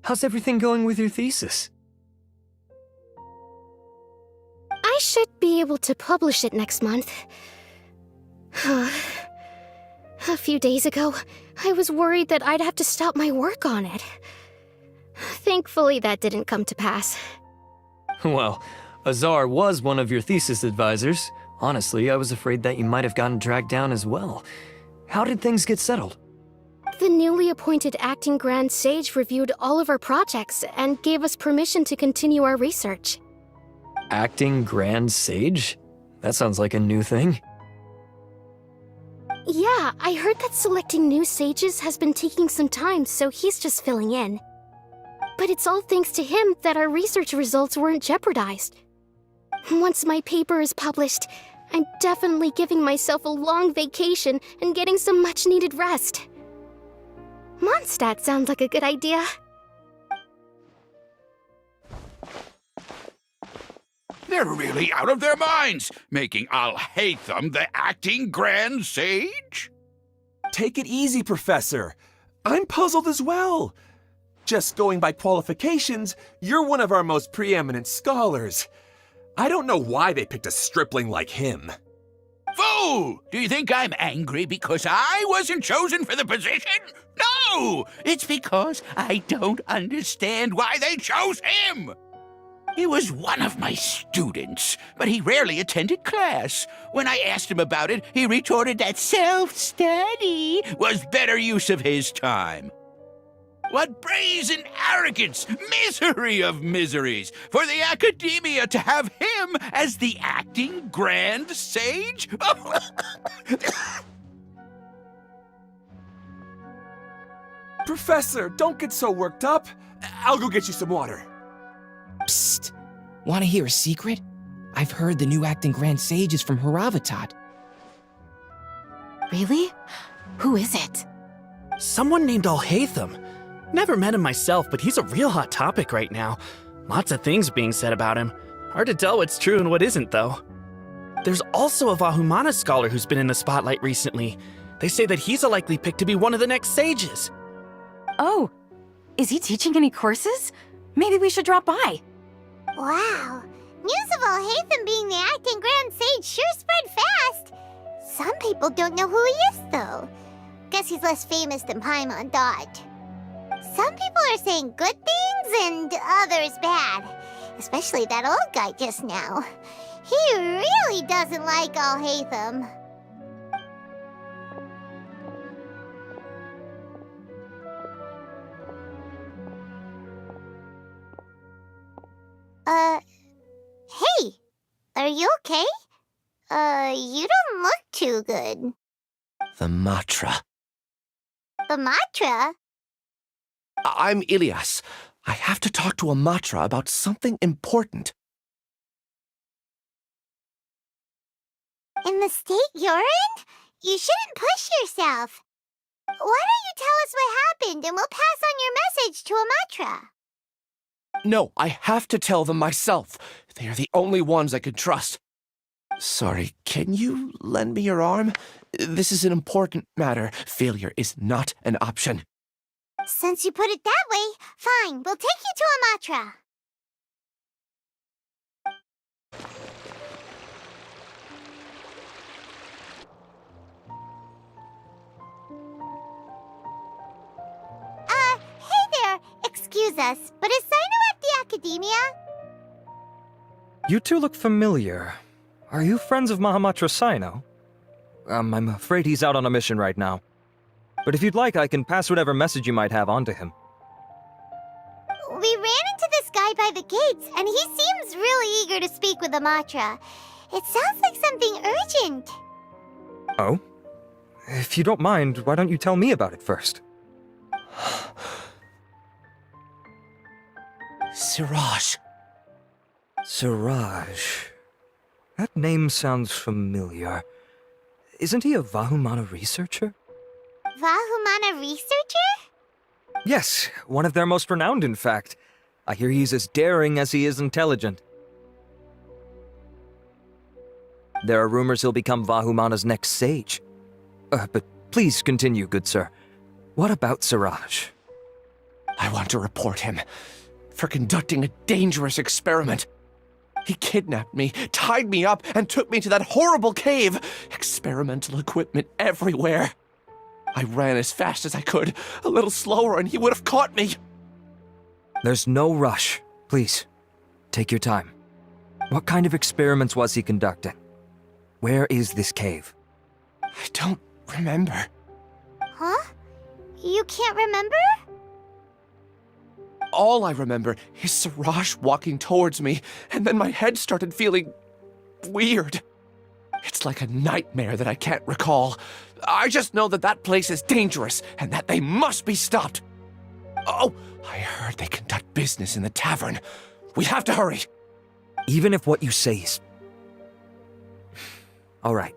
How's everything going with your thesis? I should be able to publish it next month. A few days ago, I was worried that I'd have to stop my work on it. Thankfully, that didn't come to pass. Well, Azar was one of your thesis advisors. Honestly, I was afraid that you might have gotten dragged down as well. How did things get settled? The newly appointed acting Grand Sage reviewed all of our projects and gave us permission to continue our research. Acting Grand Sage? That sounds like a new thing. Yeah, I heard that selecting new sages has been taking some time, so he's just filling in. But it's all thanks to him that our research results weren't jeopardized. Once my paper is published, I'm definitely giving myself a long vacation and getting some much-needed rest. Mondstadt sounds like a good idea. They're really out of their minds, making Alhaitham the acting Grand Sage? Take it easy, Professor. I'm puzzled as well. Just going by qualifications, you're one of our most preeminent scholars. I don't know why they picked a stripling like him. Fool! Do you think I'm angry because I wasn't chosen for the position? No! It's because I don't understand why they chose him! He was one of my students, but he rarely attended class. When I asked him about it, he retorted that self-study was better use of his time. What brazen arrogance, misery of miseries, for the Akademiya to have him as the acting Grand Sage? Professor, don't get so worked up. I'll go get you some water. Psst! Want to hear a secret? I've heard the new acting Grand Sage is from Haravatat. Really? Who is it? Someone named Alhaitham. Never met him myself, but he's a real hot topic right now. Lots of things being said about him. Hard to tell what's true and what isn't, though. There's also a Vahumana scholar who's been in the spotlight recently. They say that he's a likely pick to be one of the next sages. Oh, is he teaching any courses? Maybe we should drop by. Wow, news of Alhaitham being the acting Grand Sage sure spread fast. Some people don't know who he is, though. Guess he's less famous than Paimon Dot. Some people are saying good things and others bad. Especially that old guy just now. He really doesn't like Alhaitham. Hey! Are you okay? You don't look too good. The mantra. The mantra? I'm Ilyas. I have to talk to a mantra about something important. In the state you're in? You shouldn't push yourself. Why don't you tell us what happened and we'll pass on your message to a mantra? No, I have to tell them myself. They are the only ones I can trust. Sorry, can you lend me your arm? This is an important matter. Failure is not an option. Since you put it that way, fine, we'll take you to a mantra. Hey there, excuse us, but is Sino at the Akademiya? You two look familiar. Are you friends of Mahamatra Sino? I'm afraid he's out on a mission right now. But if you'd like, I can pass whatever message you might have on to him. We ran into this guy by the gates, and he seems really eager to speak with the mantra. It sounds like something urgent. Oh? If you don't mind, why don't you tell me about it first? Siraj. Siraj. That name sounds familiar. Isn't he a Vahumana researcher? Vahumana researcher? Yes, one of their most renowned, in fact. I hear he's as daring as he is intelligent. There are rumors he'll become Vahumana's next sage. But please continue, good sir. What about Siraj? I want to report him for conducting a dangerous experiment. He kidnapped me, tied me up, and took me to that horrible cave. Experimental equipment everywhere. I ran as fast as I could, a little slower, and he would have caught me. There's no rush. Please, take your time. What kind of experiments was he conducting? Where is this cave? I don't remember. Huh? You can't remember? All I remember is Siraj walking towards me, and then my head started feeling weird. It's like a nightmare that I can't recall. I just know that that place is dangerous, and that they must be stopped. Oh, I heard they conduct business in the tavern. We have to hurry. Even if what you say is... All right.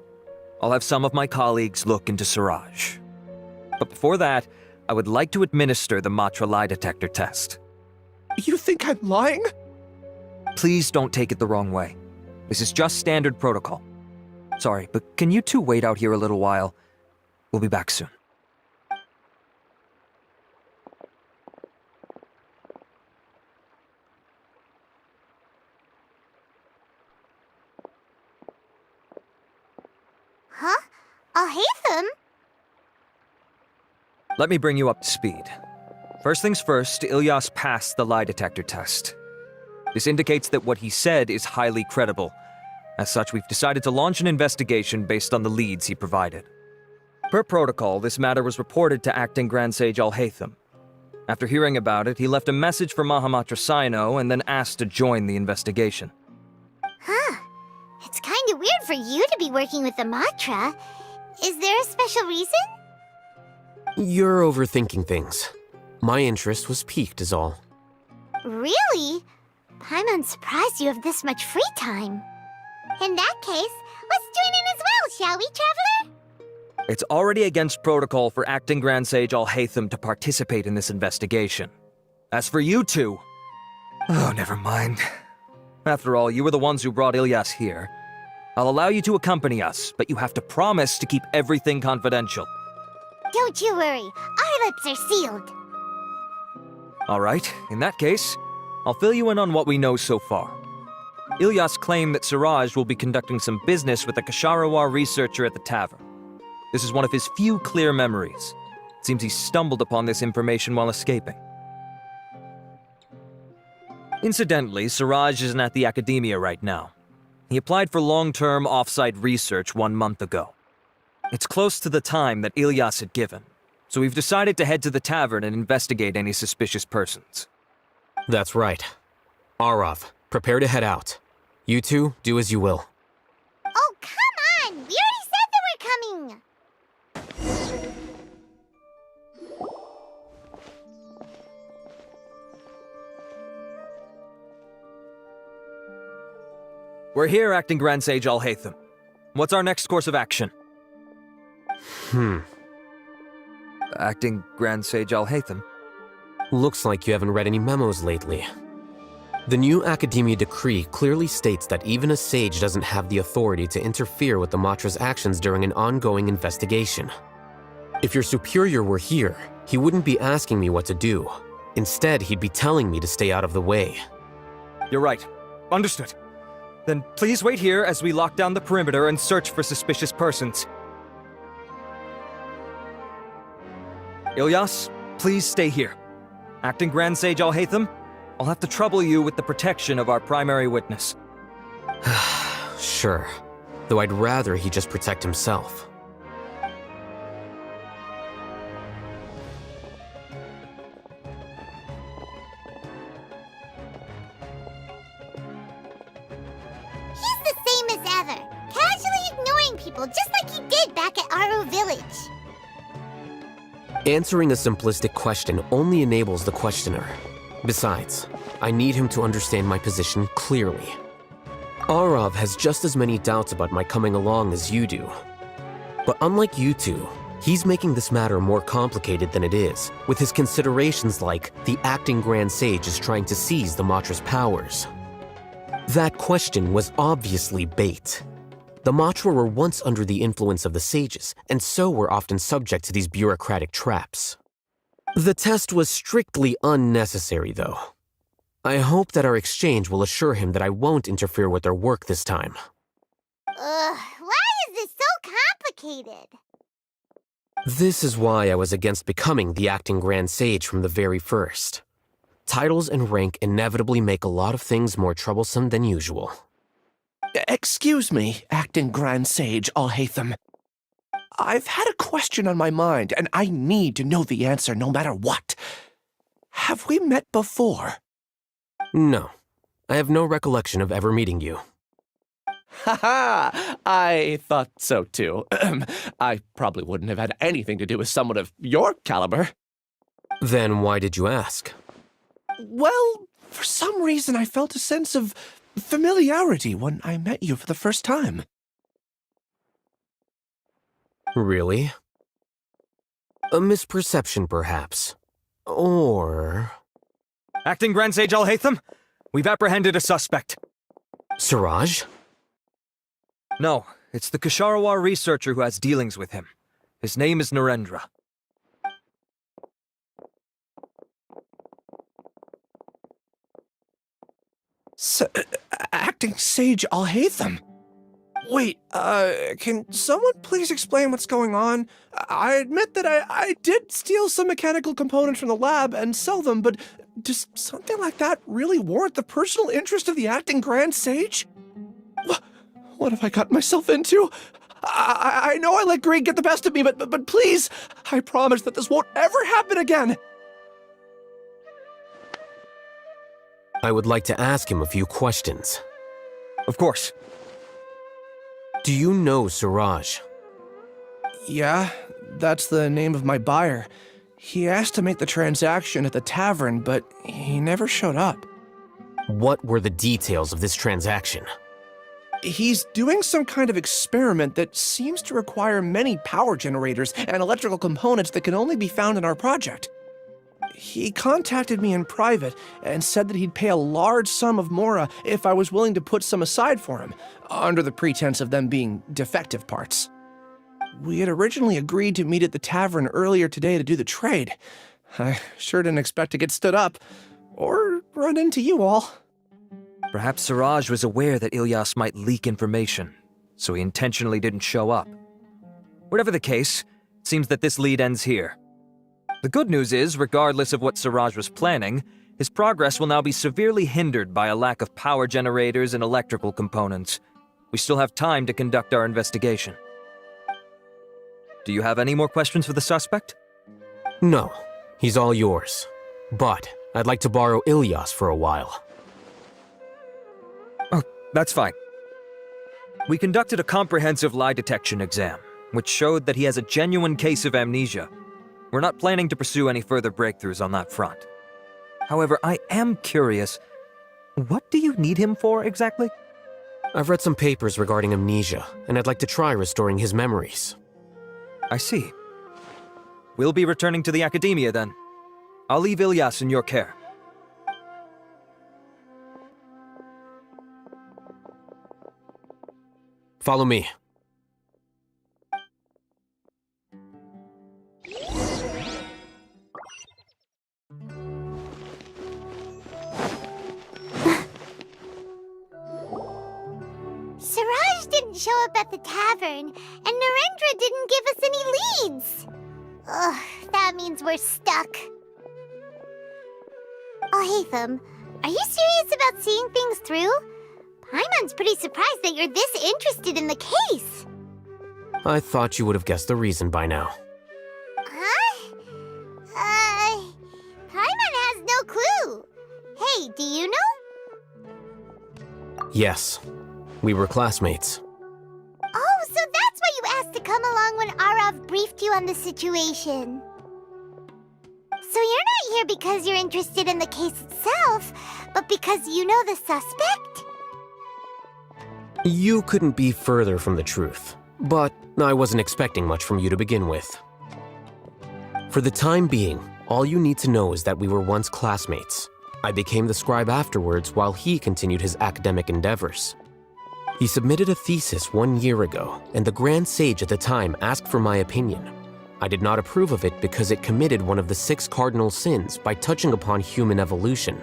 I'll have some of my colleagues look into Siraj. But before that, I would like to administer the Matra lie detector test. You think I'm lying? Please don't take it the wrong way. This is just standard protocol. Sorry, but can you two wait out here a little while? We'll be back soon. Huh? Alhaitham? Let me bring you up to speed. First things first, Ilyas passed the lie detector test. This indicates that what he said is highly credible. As such, we've decided to launch an investigation based on the leads he provided. Per protocol, this matter was reported to Acting Grand Sage Alhaitham. After hearing about it, he left a message for Mahamatra Sino and then asked to join the investigation. Huh. It's kinda weird for you to be working with the Matra. Is there a special reason? You're overthinking things. My interest was piqued is all. Really? I'm surprised you have this much free time. In that case, let's join in as well, shall we, Traveler? It's already against protocol for Acting Grand Sage Alhaitham to participate in this investigation. As for you two... Oh, never mind. After all, you were the ones who brought Ilyas here. I'll allow you to accompany us, but you have to promise to keep everything confidential. Don't you worry, our lips are sealed. Alright, in that case, I'll fill you in on what we know so far. Ilyas claimed that Siraj will be conducting some business with a Kasharawar researcher at the tavern. This is one of his few clear memories. It seems he stumbled upon this information while escaping. Incidentally, Siraj isn't at the Akademiya right now. He applied for long-term off-site research 1 month ago. It's close to the time that Ilyas had given, so we've decided to head to the tavern and investigate any suspicious persons. That's right. Arav, prepare to head out. You two, do as you will. Oh, come on! We already said that we're coming! We're here, Acting Grand Sage Alhaitham. What's our next course of action? Acting Grand Sage Alhaitham? Looks like you haven't read any memos lately. The new Akademiya decree clearly states that even a sage doesn't have the authority to interfere with the Matra's actions during an ongoing investigation. If your superior were here, he wouldn't be asking me what to do. Instead, he'd be telling me to stay out of the way. You're right. Understood. Then please wait here as we lock down the perimeter and search for suspicious persons. Ilyas, please stay here. Acting Grand Sage Alhaitham, I'll have to trouble you with the protection of our primary witness. Sure, though I'd rather he just protect himself. He's the same as ever, casually ignoring people just like he did back at Aru Village. Answering a simplistic question only enables the questioner. Besides, I need him to understand my position clearly. Arav has just as many doubts about my coming along as you do. But unlike you two, he's making this matter more complicated than it is, with his considerations like the Acting Grand Sage is trying to seize the Matra's powers. That question was obviously bait. The Matra were once under the influence of the sages, and so were often subject to these bureaucratic traps. The test was strictly unnecessary, though. I hope that our exchange will assure him that I won't interfere with their work this time. Why is this so complicated? This is why I was against becoming the acting Grand Sage from the very first. Titles and rank inevitably make a lot of things more troublesome than usual. Excuse me, acting Grand Sage Alhaitham. I've had a question on my mind, and I need to know the answer no matter what. Have we met before? No. I have no recollection of ever meeting you. Haha! I thought so too. I probably wouldn't have had anything to do with someone of your caliber. Then why did you ask? Well, for some reason I felt a sense of familiarity when I met you for the first time. Really? A misperception, perhaps. Or... Acting Grand Sage Alhaitham, we've apprehended a suspect. Siraj? No, it's the Ksharawar researcher who has dealings with him. His name is Narendra. Acting Sage Alhaitham? Wait, can someone please explain what's going on? I admit that I did steal some mechanical components from the lab and sell them, but does something like that really warrant the personal interest of the acting Grand Sage? What have I gotten myself into? I know I let greed get the best of me, but please, I promise that this won't ever happen again. I would like to ask him a few questions. Of course. Do you know Siraj? Yeah, that's the name of my buyer. He asked to make the transaction at the tavern, but he never showed up. What were the details of this transaction? He's doing some kind of experiment that seems to require many power generators and electrical components that can only be found in our project. He contacted me in private and said that he'd pay a large sum of mora if I was willing to put some aside for him, under the pretense of them being defective parts. We had originally agreed to meet at the tavern earlier today to do the trade. I sure didn't expect to get stood up, or run into you all. Perhaps Siraj was aware that Ilyas might leak information, so he intentionally didn't show up. Whatever the case, it seems that this lead ends here. The good news is, regardless of what Siraj was planning, his progress will now be severely hindered by a lack of power generators and electrical components. We still have time to conduct our investigation. Do you have any more questions for the suspect? No, he's all yours. But I'd like to borrow Ilyas for a while. Oh, that's fine. We conducted a comprehensive lie detection exam, which showed that he has a genuine case of amnesia. We're not planning to pursue any further breakthroughs on that front. However, I am curious, what do you need him for exactly? I've read some papers regarding amnesia, and I'd like to try restoring his memories. I see. We'll be returning to the Akademiya then. I'll leave Ilyas in your care. Follow me. Siraj didn't show up at the tavern, and Narendra didn't give us any leads. Ugh, that means we're stuck. Alhaitham, are you serious about seeing things through? Paimon's pretty surprised that you're this interested in the case. I thought you would have guessed the reason by now. Huh? Paimon has no clue. Hey, do you know? Yes. We were classmates. Oh, so that's why you asked to come along when Arav briefed you on the situation. So you're not here because you're interested in the case itself, but because you know the suspect? You couldn't be further from the truth, but I wasn't expecting much from you to begin with. For the time being, all you need to know is that we were once classmates. I became the scribe afterwards while he continued his academic endeavors. He submitted a thesis 1 year ago, and the Grand Sage at the time asked for my opinion. I did not approve of it because it committed one of the 6 cardinal sins by touching upon human evolution.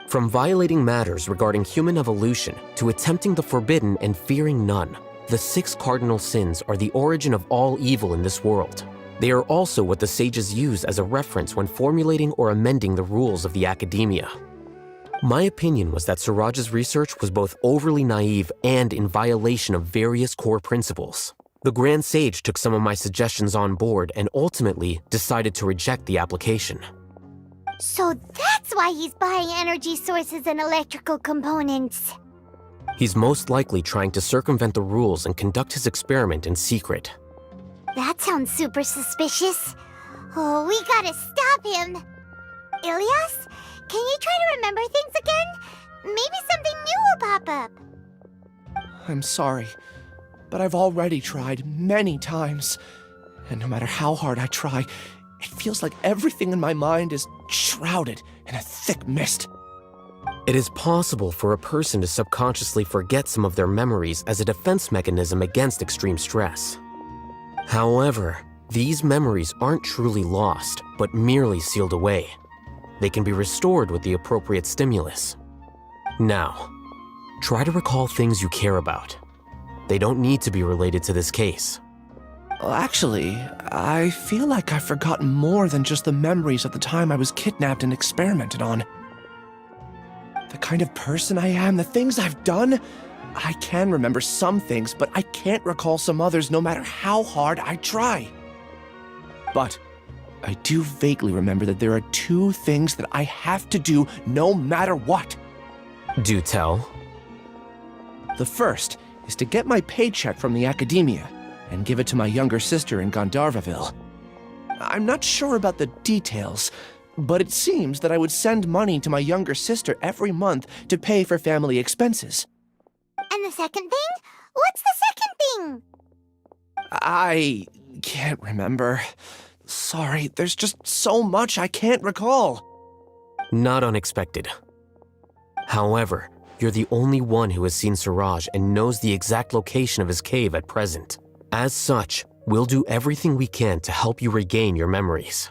From violating matters regarding human evolution to attempting the forbidden and fearing none, the 6 cardinal sins are the origin of all evil in this world. They are also what the sages use as a reference when formulating or amending the rules of the Akademiya. My opinion was that Suraj's research was both overly naive and in violation of various core principles. The Grand Sage took some of my suggestions on board and ultimately decided to reject the application. So that's why he's buying energy sources and electrical components. He's most likely trying to circumvent the rules and conduct his experiment in secret. That sounds super suspicious. Oh, we gotta stop him. Ilias, can you try to remember things again? Maybe something new will pop up. I'm sorry, but I've already tried many times. And no matter how hard I try, it feels like everything in my mind is shrouded in a thick mist. It is possible for a person to subconsciously forget some of their memories as a defense mechanism against extreme stress. However, these memories aren't truly lost, but merely sealed away. They can be restored with the appropriate stimulus. Now, try to recall things you care about. They don't need to be related to this case. Well, actually, I feel like I've forgotten more than just the memories of the time I was kidnapped and experimented on. The kind of person I am, the things I've done, I can remember some things, but I can't recall some others no matter how hard I try. But I do vaguely remember that there are 2 things that I have to do no matter what. Do tell. The first is to get my paycheck from the Akademiya and give it to my younger sister in Gandharvaville. I'm not sure about the details, but it seems that I would send money to my younger sister every month to pay for family expenses. And the second thing? What's the second thing? I can't remember. Sorry, there's just so much I can't recall. Not unexpected. However, you're the only one who has seen Suraj and knows the exact location of his cave at present. As such, we'll do everything we can to help you regain your memories.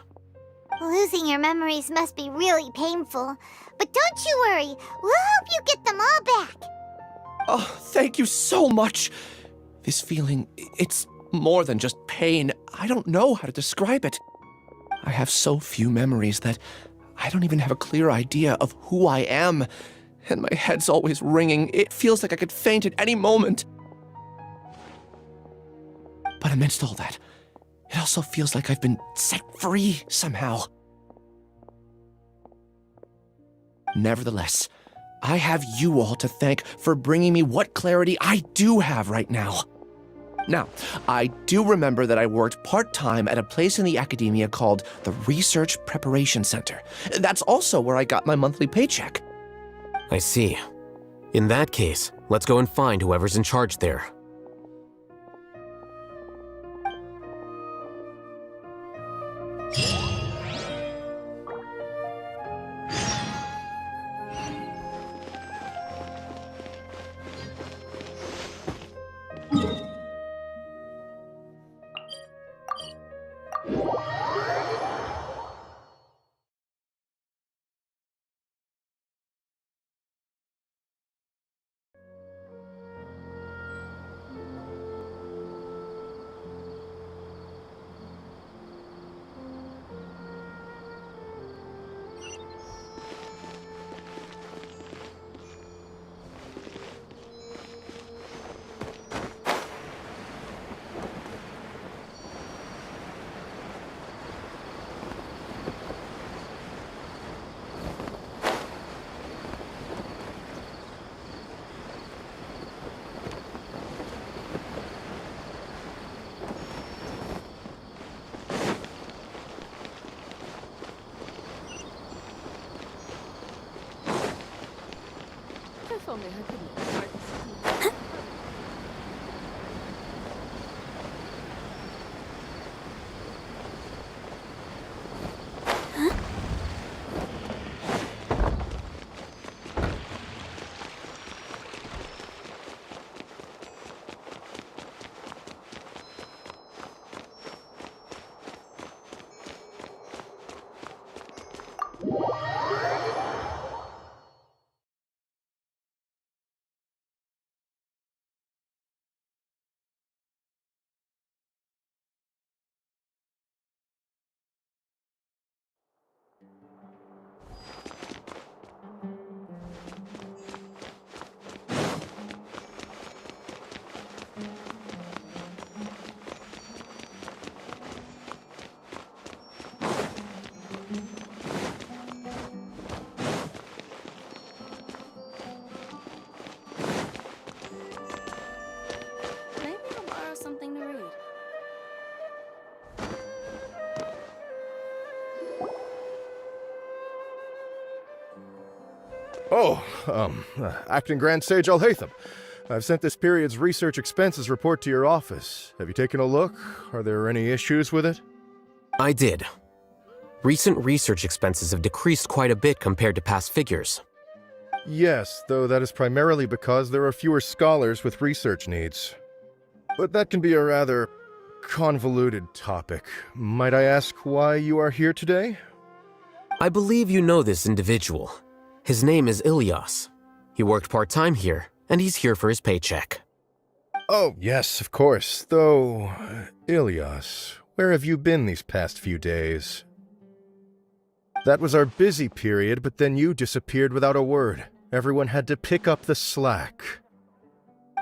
Losing your memories must be really painful. But don't you worry, we'll help you get them all back. Oh, thank you so much. This feeling, it's more than just pain. I don't know how to describe it. I have so few memories that I don't even have a clear idea of who I am. And my head's always ringing. It feels like I could faint at any moment. But amidst all that, it also feels like I've been set free somehow. Nevertheless, I have you all to thank for bringing me what clarity I do have right now. Now, I do remember that I worked part-time at a place in the Akademiya called the Research Preparation Center. That's also where I got my monthly paycheck. I see. In that case, let's go and find whoever's in charge there. Acting Grand Sage Alhaitham. I've sent this period's research expenses report to your office. Have you taken a look? Are there any issues with it? I did. Recent research expenses have decreased quite a bit compared to past figures. Yes, though that is primarily because there are fewer scholars with research needs. But that can be a rather convoluted topic. Might I ask why you are here today? I believe you know this individual. His name is Ilyas. He worked part-time here, and he's here for his paycheck. Oh, yes, of course. Though, Ilyas, where have you been these past few days? That was our busy period, but then you disappeared without a word. Everyone had to pick up the slack.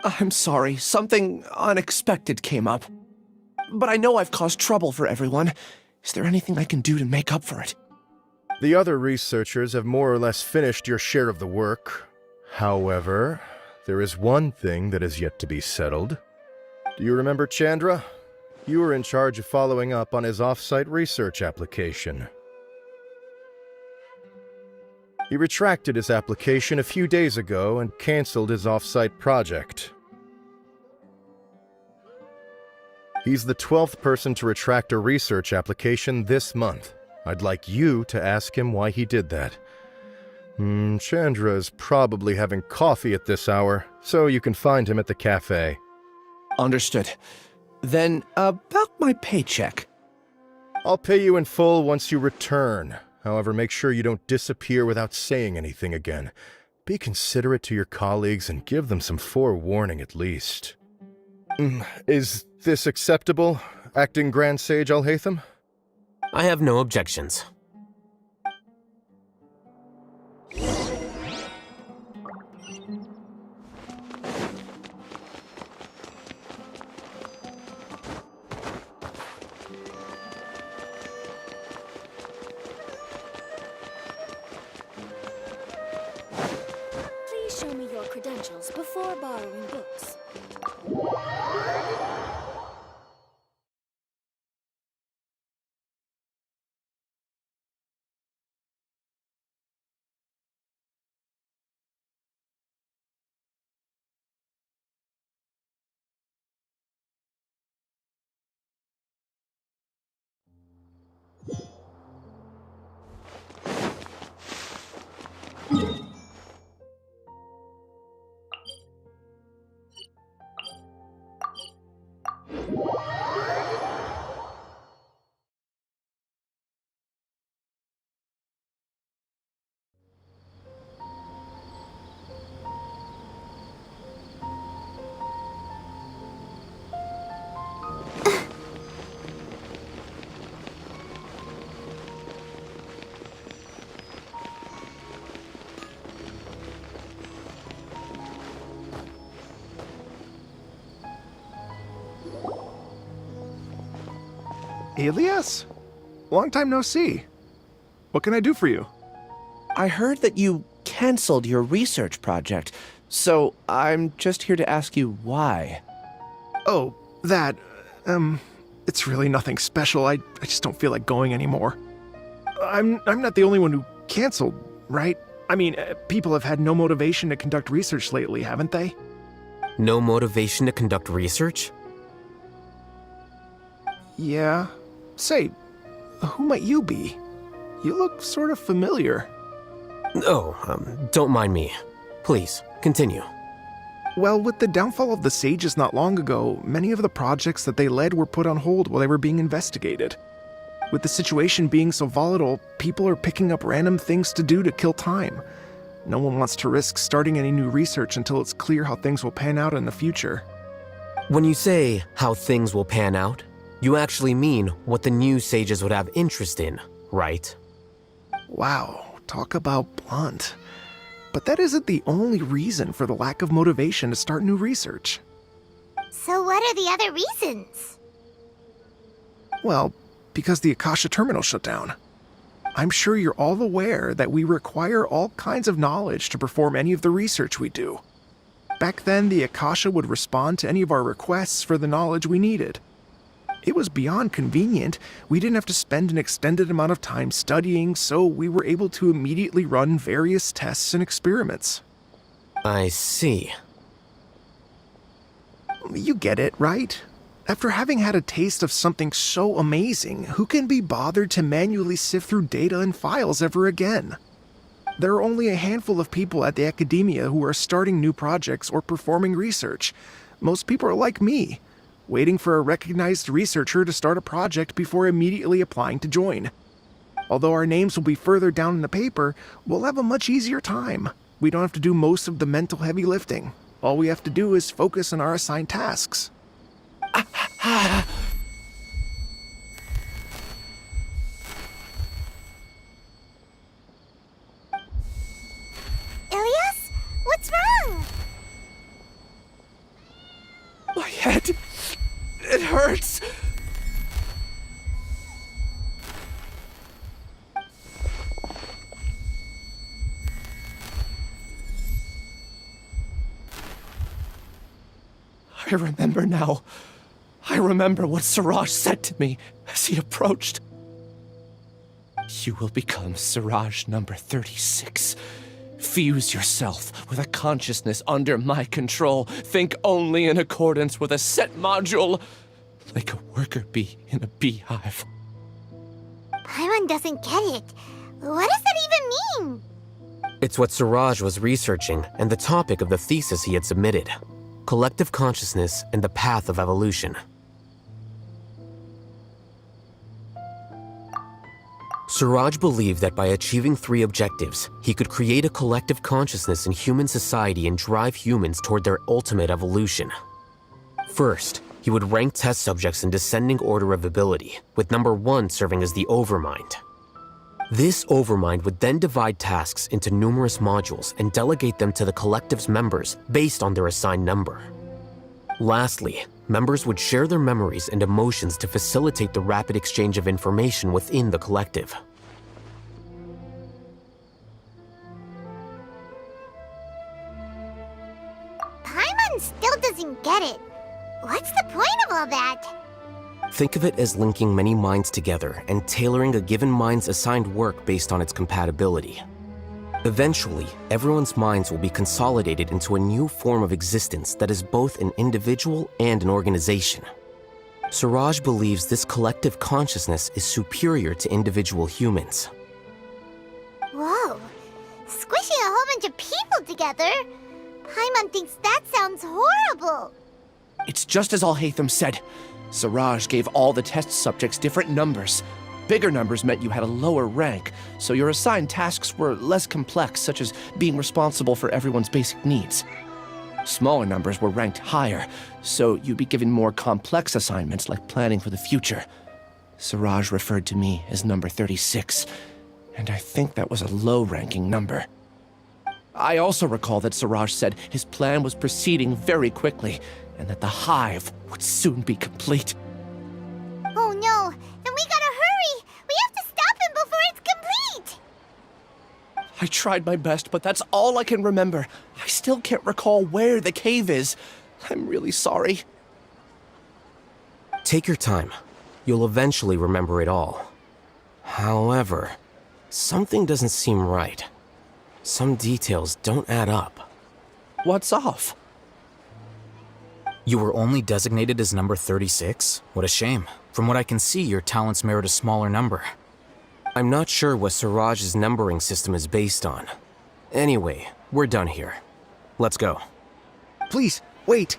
I'm sorry, something unexpected came up. But I know I've caused trouble for everyone. Is there anything I can do to make up for it? The other researchers have more or less finished your share of the work. However, there is one thing that is yet to be settled. Do you remember Chandra? You were in charge of following up on his off-site research application. He retracted his application a few days ago and canceled his off-site project. He's the 12th person to retract a research application this month. I'd like you to ask him why he did that. Chandra is probably having coffee at this hour, so you can find him at the cafe. Understood. Then, about my paycheck. I'll pay you in full once you return. However, make sure you don't disappear without saying anything again. Be considerate to your colleagues and give them some forewarning at least. Is this acceptable, Acting Grand Sage Alhaitham? I have no objections. Please show me your credentials before borrowing books. Ilyas? Long time no see. What can I do for you? I heard that you canceled your research project, so I'm just here to ask you why. Oh, that, it's really nothing special. I just don't feel like going anymore. I'm not the only one who canceled, right? I mean, people have had no motivation to conduct research lately, haven't they? No motivation to conduct research? Yeah. Say, who might you be? You look sort of familiar. Oh, don't mind me. Please, continue. Well, with the downfall of the Sages not long ago, many of the projects that they led were put on hold while they were being investigated. With the situation being so volatile, people are picking up random things to do to kill time. No one wants to risk starting any new research until it's clear how things will pan out in the future. When you say how things will pan out, you actually mean what the new sages would have interest in, right? Wow, talk about blunt. But that isn't the only reason for the lack of motivation to start new research. So what are the other reasons? Well, because the Akasha terminal shut down. I'm sure you're all aware that we require all kinds of knowledge to perform any of the research we do. Back then, the Akasha would respond to any of our requests for the knowledge we needed. It was beyond convenient. We didn't have to spend an extended amount of time studying, so we were able to immediately run various tests and experiments. I see. You get it, right? After having had a taste of something so amazing, who can be bothered to manually sift through data and files ever again? There are only a handful of people at the Akademiya who are starting new projects or performing research. Most people are like me, waiting for a recognized researcher to start a project before immediately applying to join. Although our names will be further down in the paper, we'll have a much easier time. We don't have to do most of the mental heavy lifting. All we have to do is focus on our assigned tasks. Ilias? What's wrong? My head. It hurts. I remember now. I remember what Siraj said to me as he approached. You will become Siraj number 36. Fuse yourself with a consciousness under my control. Think only in accordance with a set module, like a worker bee in a beehive. Paimon doesn't get it. What does that even mean? It's what Siraj was researching and the topic of the thesis he had submitted. Collective consciousness and the path of evolution. Siraj believed that by achieving 3 objectives, he could create a collective consciousness in human society and drive humans toward their ultimate evolution. First, he would rank test subjects in descending order of ability, with number 1 serving as the overmind. This overmind would then divide tasks into numerous modules and delegate them to the collective's members based on their assigned number. Lastly, members would share their memories and emotions to facilitate the rapid exchange of information within the collective. Paimon still doesn't get it. What's the point of all that? Think of it as linking many minds together and tailoring a given mind's assigned work based on its compatibility. Eventually, everyone's minds will be consolidated into a new form of existence that is both an individual and an organization. Siraj believes this collective consciousness is superior to individual humans. Whoa. Squishing a whole bunch of people together? Paimon thinks that sounds horrible. It's just as Alhaitham said. Siraj gave all the test subjects different numbers. Bigger numbers meant you had a lower rank, so your assigned tasks were less complex, such as being responsible for everyone's basic needs. Smaller numbers were ranked higher, so you'd be given more complex assignments like planning for the future. Siraj referred to me as number 36, and I think that was a low-ranking number. I also recall that Siraj said his plan was proceeding very quickly, and that the hive would soon be complete. Oh no, then we gotta hurry! We have to stop him before it's complete! I tried my best, but that's all I can remember. I still can't recall where the cave is. I'm really sorry. Take your time. You'll eventually remember it all. However, something doesn't seem right. Some details don't add up. What's off? You were only designated as number 36? What a shame. From what I can see, your talents merit a smaller number. I'm not sure what Siraj's numbering system is based on. Anyway, we're done here. Let's go. Please, wait.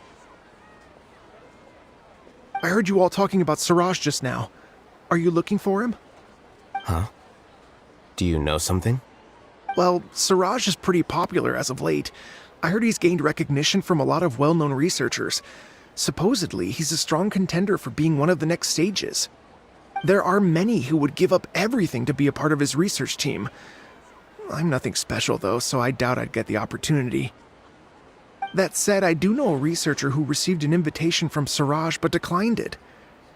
I heard you all talking about Siraj just now. Are you looking for him? Huh? Do you know something? Well, Siraj is pretty popular as of late. I heard he's gained recognition from a lot of well-known researchers. Supposedly, he's a strong contender for being one of the next sages. There are many who would give up everything to be a part of his research team. I'm nothing special, though, so I doubt I'd get the opportunity. That said, I do know a researcher who received an invitation from Siraj but declined it.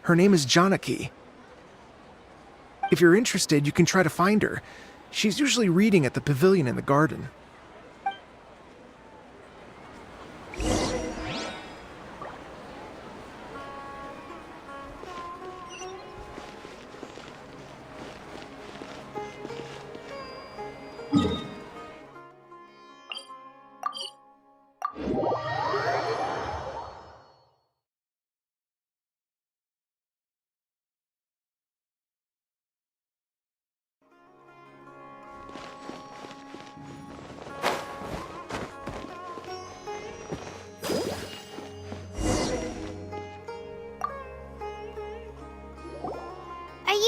Her name is Janaki. If you're interested, you can try to find her. She's usually reading at the pavilion in the garden.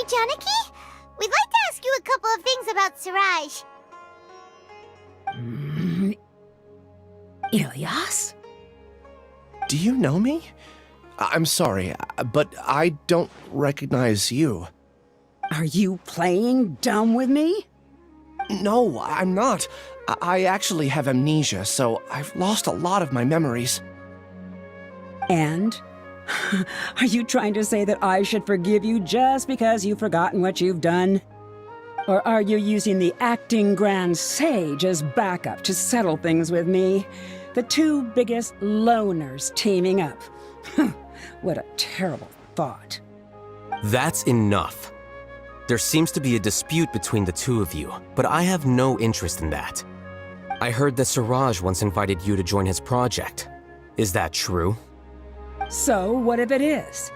Hey, Janaki? We'd like to ask you a couple of things about Siraj. Ilyas? Do you know me? I'm sorry, but I don't recognize you. Are you playing dumb with me? No, I'm not. I actually have amnesia, so I've lost a lot of my memories. And? Are you trying to say that I should forgive you just because you've forgotten what you've done? Or are you using the acting Grand Sage as backup to settle things with me? The two biggest loners teaming up. What a terrible thought. That's enough. There seems to be a dispute between the two of you, but I have no interest in that. I heard that Siraj once invited you to join his project. Is that true? So, what if it is?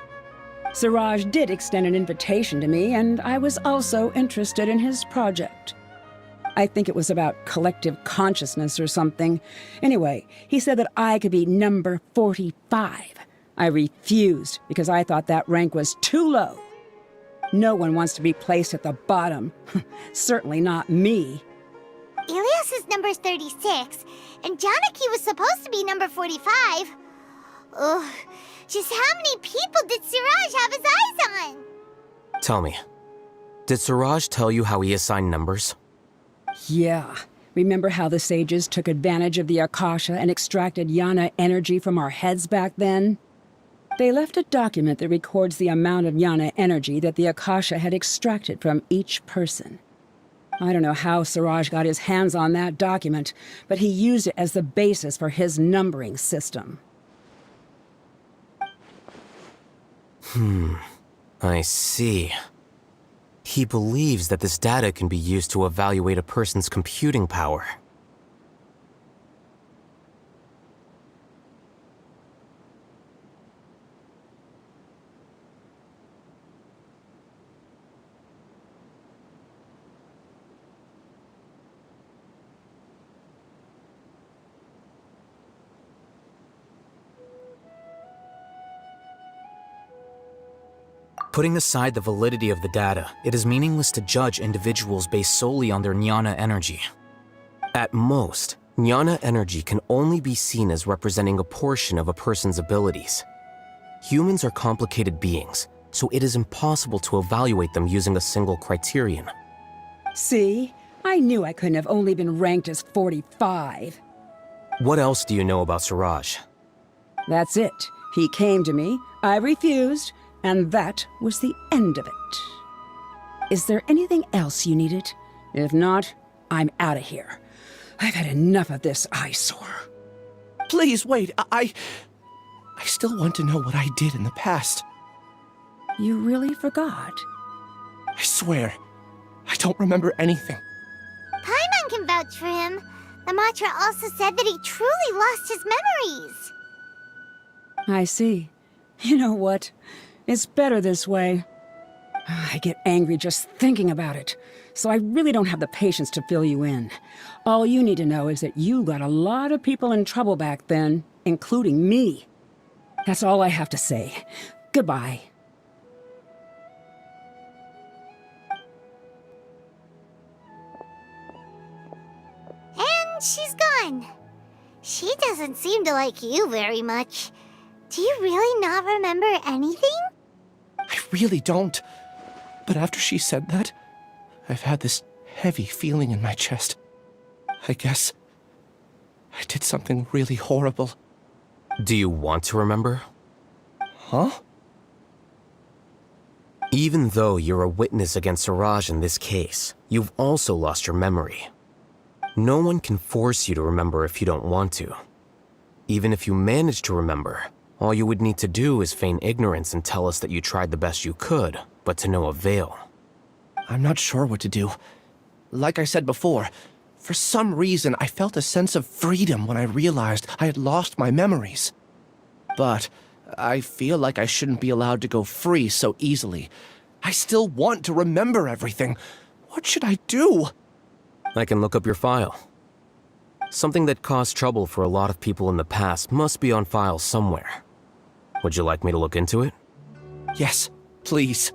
Siraj did extend an invitation to me, and I was also interested in his project. I think it was about collective consciousness or something. Anyway, he said that I could be number 45. I refused because I thought that rank was too low. No one wants to be placed at the bottom. Certainly not me. Ilyas is number 36, and Janaki was supposed to be number 45. Ugh, just how many people did Siraj have his eyes on? Tell me, did Siraj tell you how he assigned numbers? Yeah. Remember how the sages took advantage of the Akasha and extracted Yana energy from our heads back then? They left a document that records the amount of Yana energy that the Akasha had extracted from each person. I don't know how Siraj got his hands on that document, but he used it as the basis for his numbering system. I see. He believes that this data can be used to evaluate a person's computing power. Putting aside the validity of the data, it is meaningless to judge individuals based solely on their jnana energy. At most, jnana energy can only be seen as representing a portion of a person's abilities. Humans are complicated beings, so it is impossible to evaluate them using a single criterion. See? I knew I couldn't have only been ranked as 45. What else do you know about Siraj? That's it. He came to me, I refused, and that was the end of it. Is there anything else you needed? If not, I'm out of here. I've had enough of this eyesore. Please, wait. I still want to know what I did in the past. You really forgot? I swear, I don't remember anything. Paimon can vouch for him. The mantra also said that he truly lost his memories. I see. You know what? It's better this way. I get angry just thinking about it, so I really don't have the patience to fill you in. All you need to know is that you got a lot of people in trouble back then, including me. That's all I have to say. Goodbye. And she's gone. She doesn't seem to like you very much. Do you really not remember anything? I really don't. But after she said that, I've had this heavy feeling in my chest. I guess I did something really horrible. Do you want to remember? Huh? Even though you're a witness against Siraj in this case, you've also lost your memory. No one can force you to remember if you don't want to. Even if you manage to remember, all you would need to do is feign ignorance and tell us that you tried the best you could, but to no avail. I'm not sure what to do. Like I said before, for some reason I felt a sense of freedom when I realized I had lost my memories. But I feel like I shouldn't be allowed to go free so easily. I still want to remember everything. What should I do? I can look up your file. Something that caused trouble for a lot of people in the past must be on file somewhere. Would you like me to look into it? Yes, please.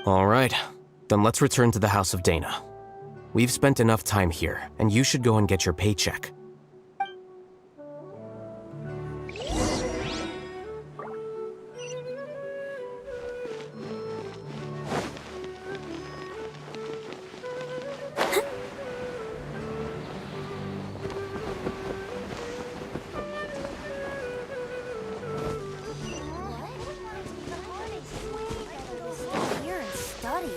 All right, then let's return to the House of Dana. We've spent enough time here, and you should go and get your paycheck. Here and study.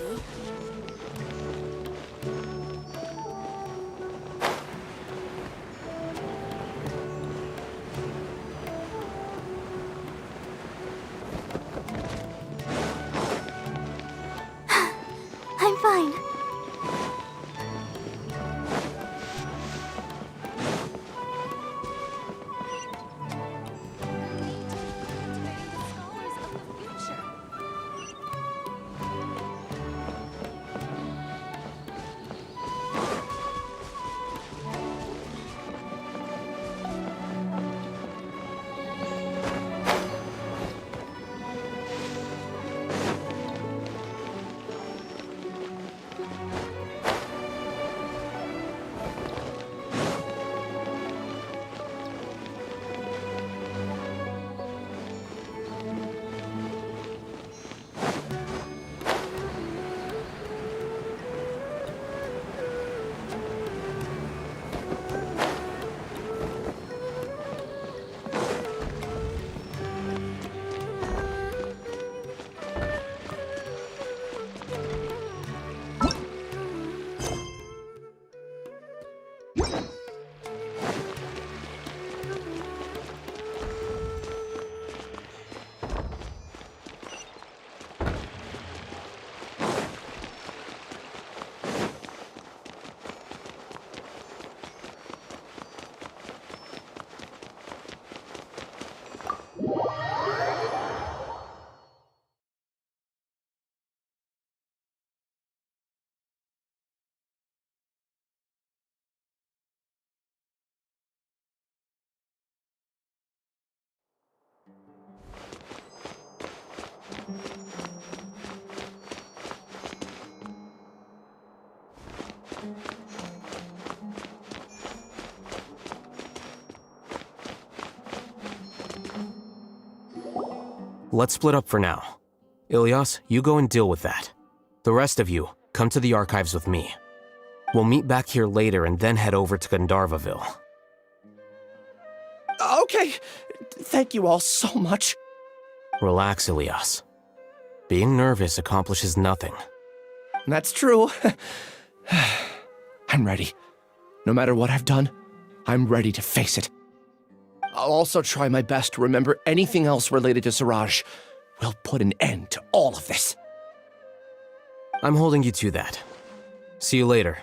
I'm fine. Let's split up for now. Ilyas, you go and deal with that. The rest of you, come to the archives with me. We'll meet back here later and then head over to Gandharvaville. Okay, thank you all so much. Relax, Ilyas. Being nervous accomplishes nothing. That's true. I'm ready. No matter what I've done, I'm ready to face it. I'll also try my best to remember anything else related to Siraj. We'll put an end to all of this. I'm holding you to that. See you later.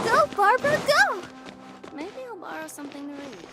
Go, Barbara, go! Maybe I'll borrow something to read.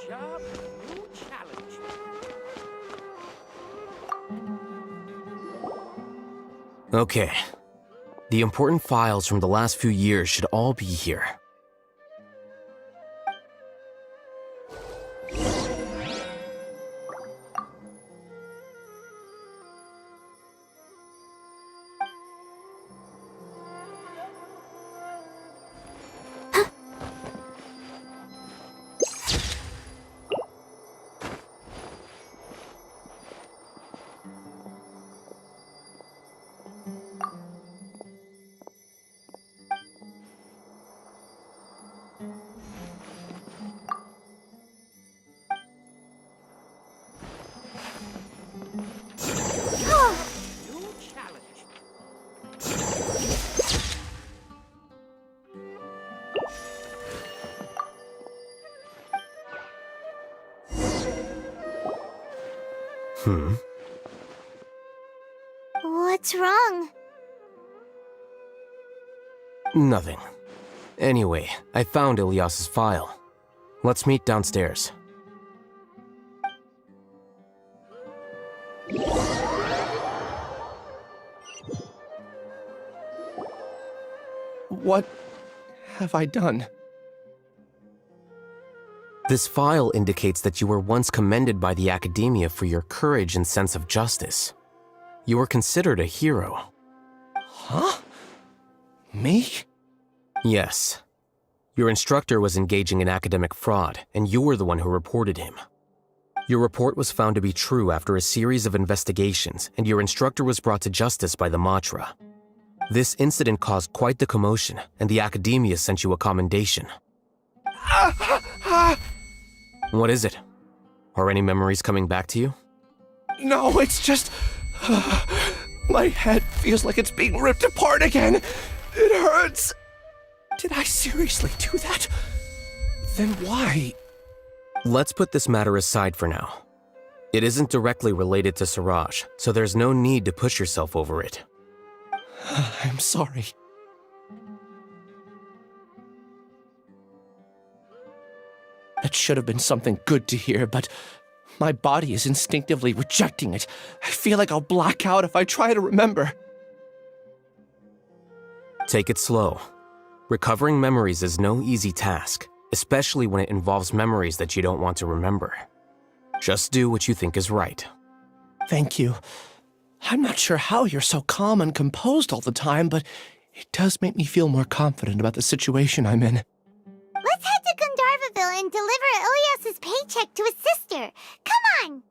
Job, new challenge. Okay. The important files from the last few years should all be here. What's wrong? Nothing. Anyway, I found Ilyas's file. Let's meet downstairs. What have I done? This file indicates that you were once commended by the Akademiya for your courage and sense of justice. You were considered a hero. Huh? Me? Yes. Your instructor was engaging in academic fraud, and you were the one who reported him. Your report was found to be true after a series of investigations, and your instructor was brought to justice by the Matra. This incident caused quite the commotion, and the Akademiya sent you a commendation. What is it? Are any memories coming back to you? No, it's just... my head feels like it's being ripped apart again. It hurts. Did I seriously do that? Then why? Let's put this matter aside for now. It isn't directly related to Siraj, so there's no need to push yourself over it. I'm sorry. That should have been something good to hear, but my body is instinctively rejecting it. I feel like I'll black out if I try to remember. Take it slow. Recovering memories is no easy task, especially when it involves memories that you don't want to remember. Just do what you think is right. Thank you. I'm not sure how you're so calm and composed all the time, but it does make me feel more confident about the situation I'm in. Let's head to Gandharvaville and deliver Ilyas's paycheck to his sister. Come on!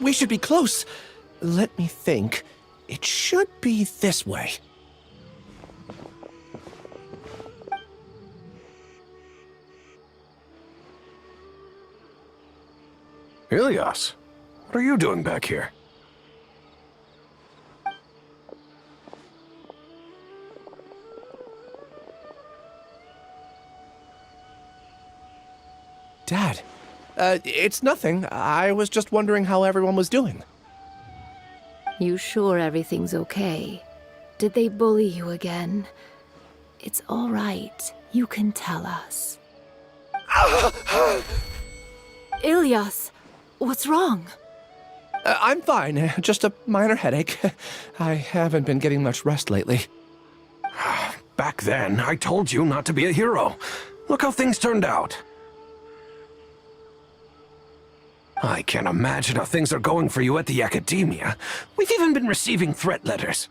We should be close. Let me think. It should be this way. Ilyas, what are you doing back here? Dad, it's nothing. I was just wondering how everyone was doing. You sure everything's okay? Did they bully you again? It's all right. You can tell us. Ilyas, what's wrong? I'm fine. Just a minor headache. I haven't been getting much rest lately. Back then, I told you not to be a hero. Look how things turned out. I can't imagine how things are going for you at the Akademiya. We've even been receiving threat letters.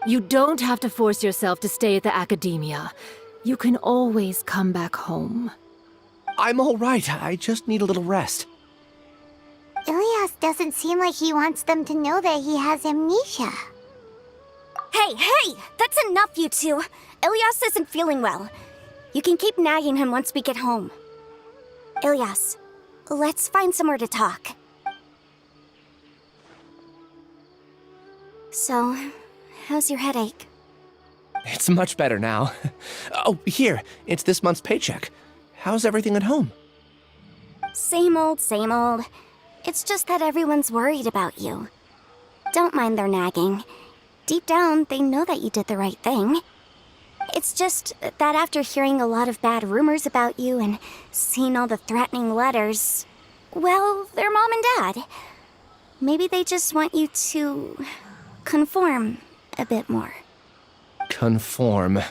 You don't have to force yourself to stay at the Akademiya. You can always come back home. I'm all right. I just need a little rest. Ilyas doesn't seem like he wants them to know that he has amnesia. Hey! That's enough, you two! Ilyas isn't feeling well. You can keep nagging him once we get home. Ilyas, let's find somewhere to talk. So, how's your headache? It's much better now. Oh, here, it's this month's paycheck. How's everything at home? Same old, same old. It's just that everyone's worried about you. Don't mind their nagging. Deep down, they know that you did the right thing. It's just that after hearing a lot of bad rumors about you and seeing all the threatening letters, well, they're mom and dad. Maybe they just want you to conform a bit more. Conform.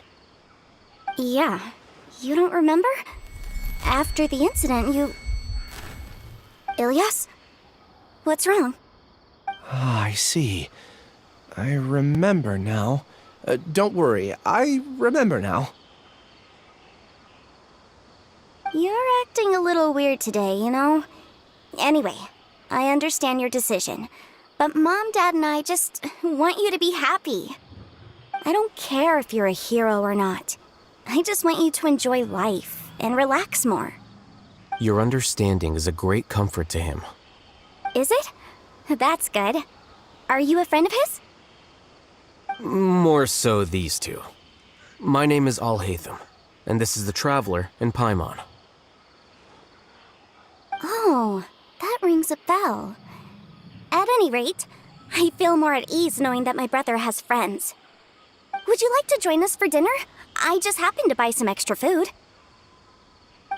Yeah. You don't remember? After the incident, you... Ilyas? What's wrong? Ah, I see. I remember now. Don't worry, I remember now. You're acting a little weird today, you know? Anyway, I understand your decision. But Mom, Dad, and I just want you to be happy. I don't care if you're a hero or not. I just want you to enjoy life and relax more. Your understanding is a great comfort to him. Is it? That's good. Are you a friend of his? More so these two. My name is Alhaitham, and this is the Traveler and Paimon. Oh, that rings a bell. At any rate, I feel more at ease knowing that my brother has friends. Would you like to join us for dinner? I just happened to buy some extra food.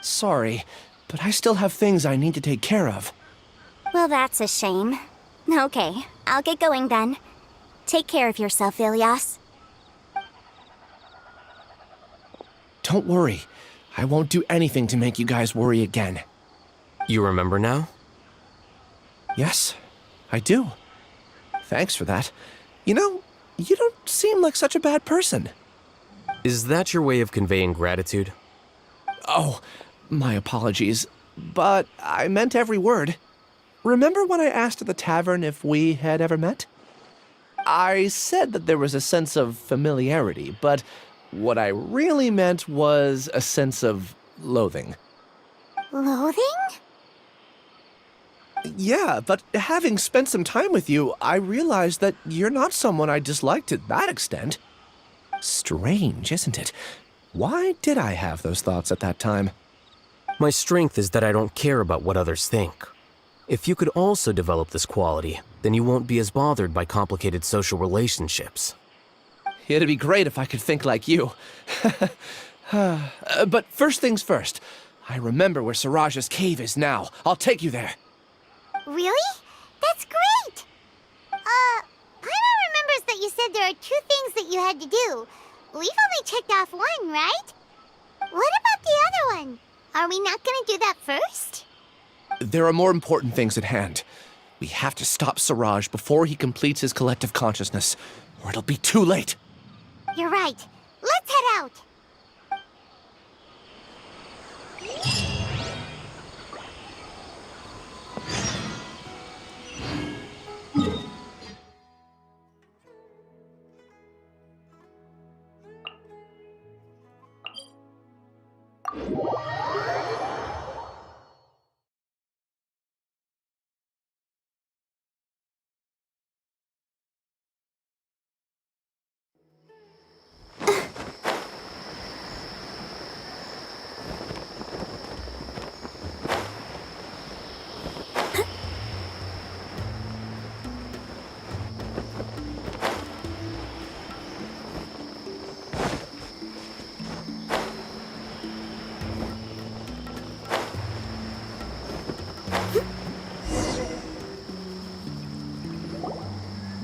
Sorry, but I still have things I need to take care of. Well, that's a shame. Okay, I'll get going then. Take care of yourself, Ilyas. Don't worry. I won't do anything to make you guys worry again. You remember now? Yes, I do. Thanks for that. You know, you don't seem like such a bad person. Is that your way of conveying gratitude? Oh, my apologies. But I meant every word. Remember when I asked at the tavern if we had ever met? I said that there was a sense of familiarity, but what I really meant was a sense of loathing. Loathing? Yeah, but having spent some time with you, I realized that you're not someone I dislike to that extent. Strange, isn't it? Why did I have those thoughts at that time? My strength is that I don't care about what others think. If you could also develop this quality, then you won't be as bothered by complicated social relationships. It'd be great if I could think like you. But first things first. I remember where Siraj's cave is now. I'll take you there. Really? That's great! Paimon remembers that you said there are 2 things that you had to do. We've only checked off 1, right? What about the other one? Are we not gonna do that first? There are more important things at hand. We have to stop Siraj before he completes his collective consciousness, or it'll be too late. You're right. Let's head out.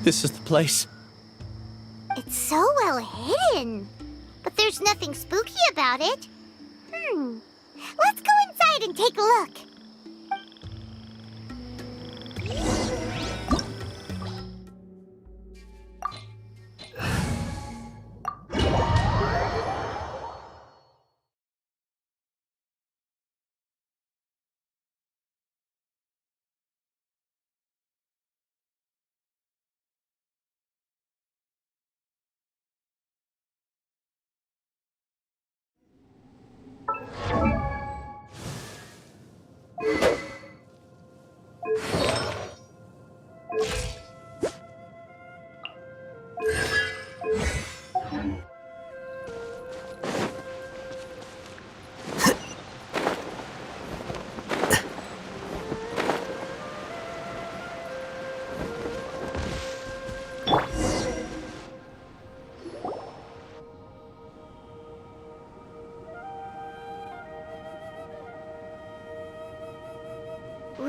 This is the place. It's so well hidden. But there's nothing spooky about it. Let's go inside and take a look.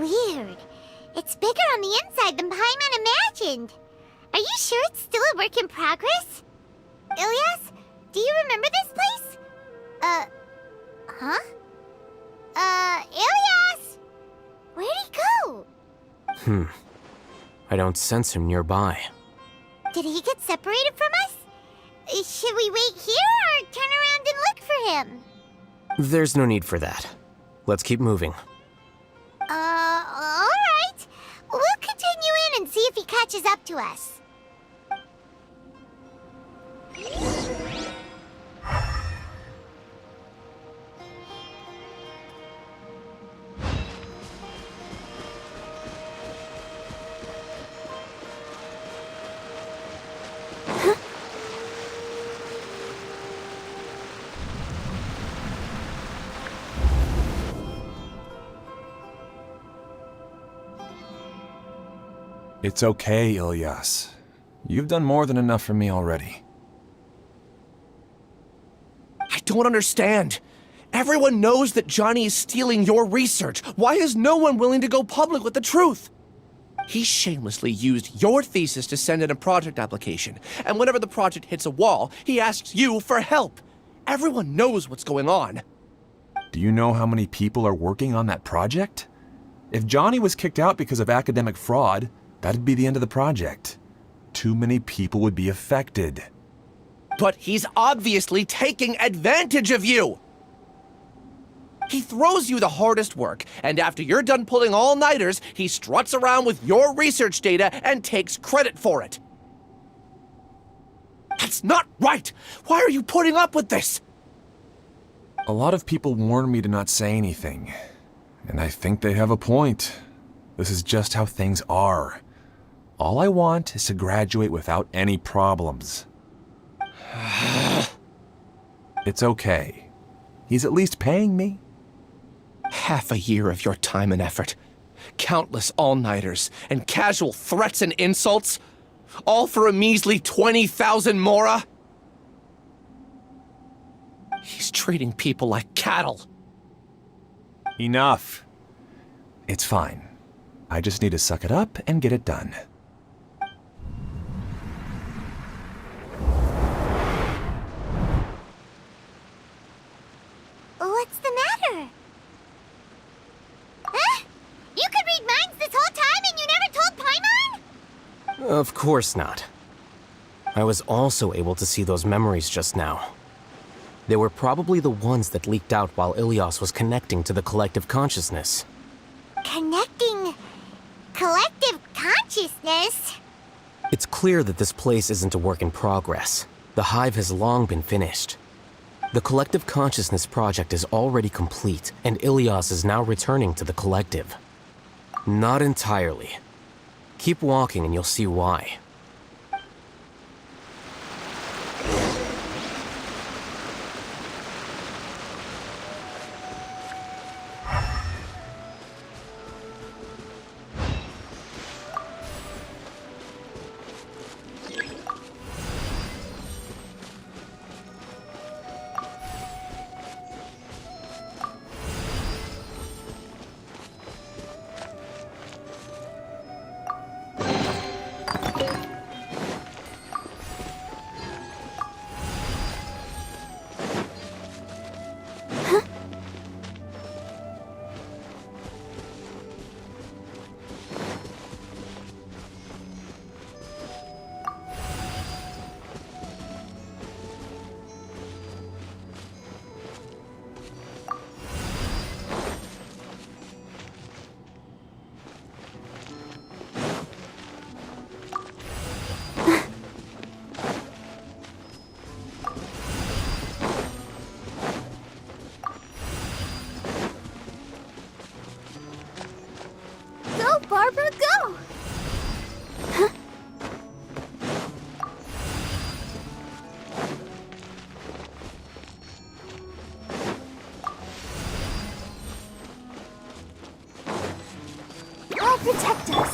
Weird. It's bigger on the inside than Paimon imagined. Are you sure it's still a work in progress? Ilias, do you remember this place? Huh? Ilias! Where'd he go? I don't sense him nearby. Did he get separated from us? Should we wait here or turn around and look for him? There's no need for that. Let's keep moving. Alright. We'll continue in and see if he catches up to us. It's okay, Ilias. You've done more than enough for me already. I don't understand. Everyone knows that Johnny is stealing your research. Why is no one willing to go public with the truth? He shamelessly used your thesis to send in a project application, and whenever the project hits a wall, he asks you for help. Everyone knows what's going on. Do you know how many people are working on that project? If Johnny was kicked out because of academic fraud, that'd be the end of the project. Too many people would be affected. But he's obviously taking advantage of you! He throws you the hardest work, and after you're done pulling all-nighters, he struts around with your research data and takes credit for it. That's not right! Why are you putting up with this? A lot of people warn me to not say anything, and I think they have a point. This is just how things are. All I want is to graduate without any problems. It's okay. He's at least paying me. Half a year of your time and effort. Countless all-nighters and casual threats and insults. All for a measly 20,000 mora? He's treating people like cattle. Enough. It's fine. I just need to suck it up and get it done. What's the matter? Huh? You could read minds this whole time and you never told Paimon? Of course not. I was also able to see those memories just now. They were probably the ones that leaked out while Ilias was connecting to the collective consciousness. Connecting collective consciousness? It's clear that this place isn't a work in progress. The hive has long been finished. The collective consciousness project is already complete, and Ilias is now returning to the collective. Not entirely. Keep walking and you'll see why. Barbara, go! I'll protect us.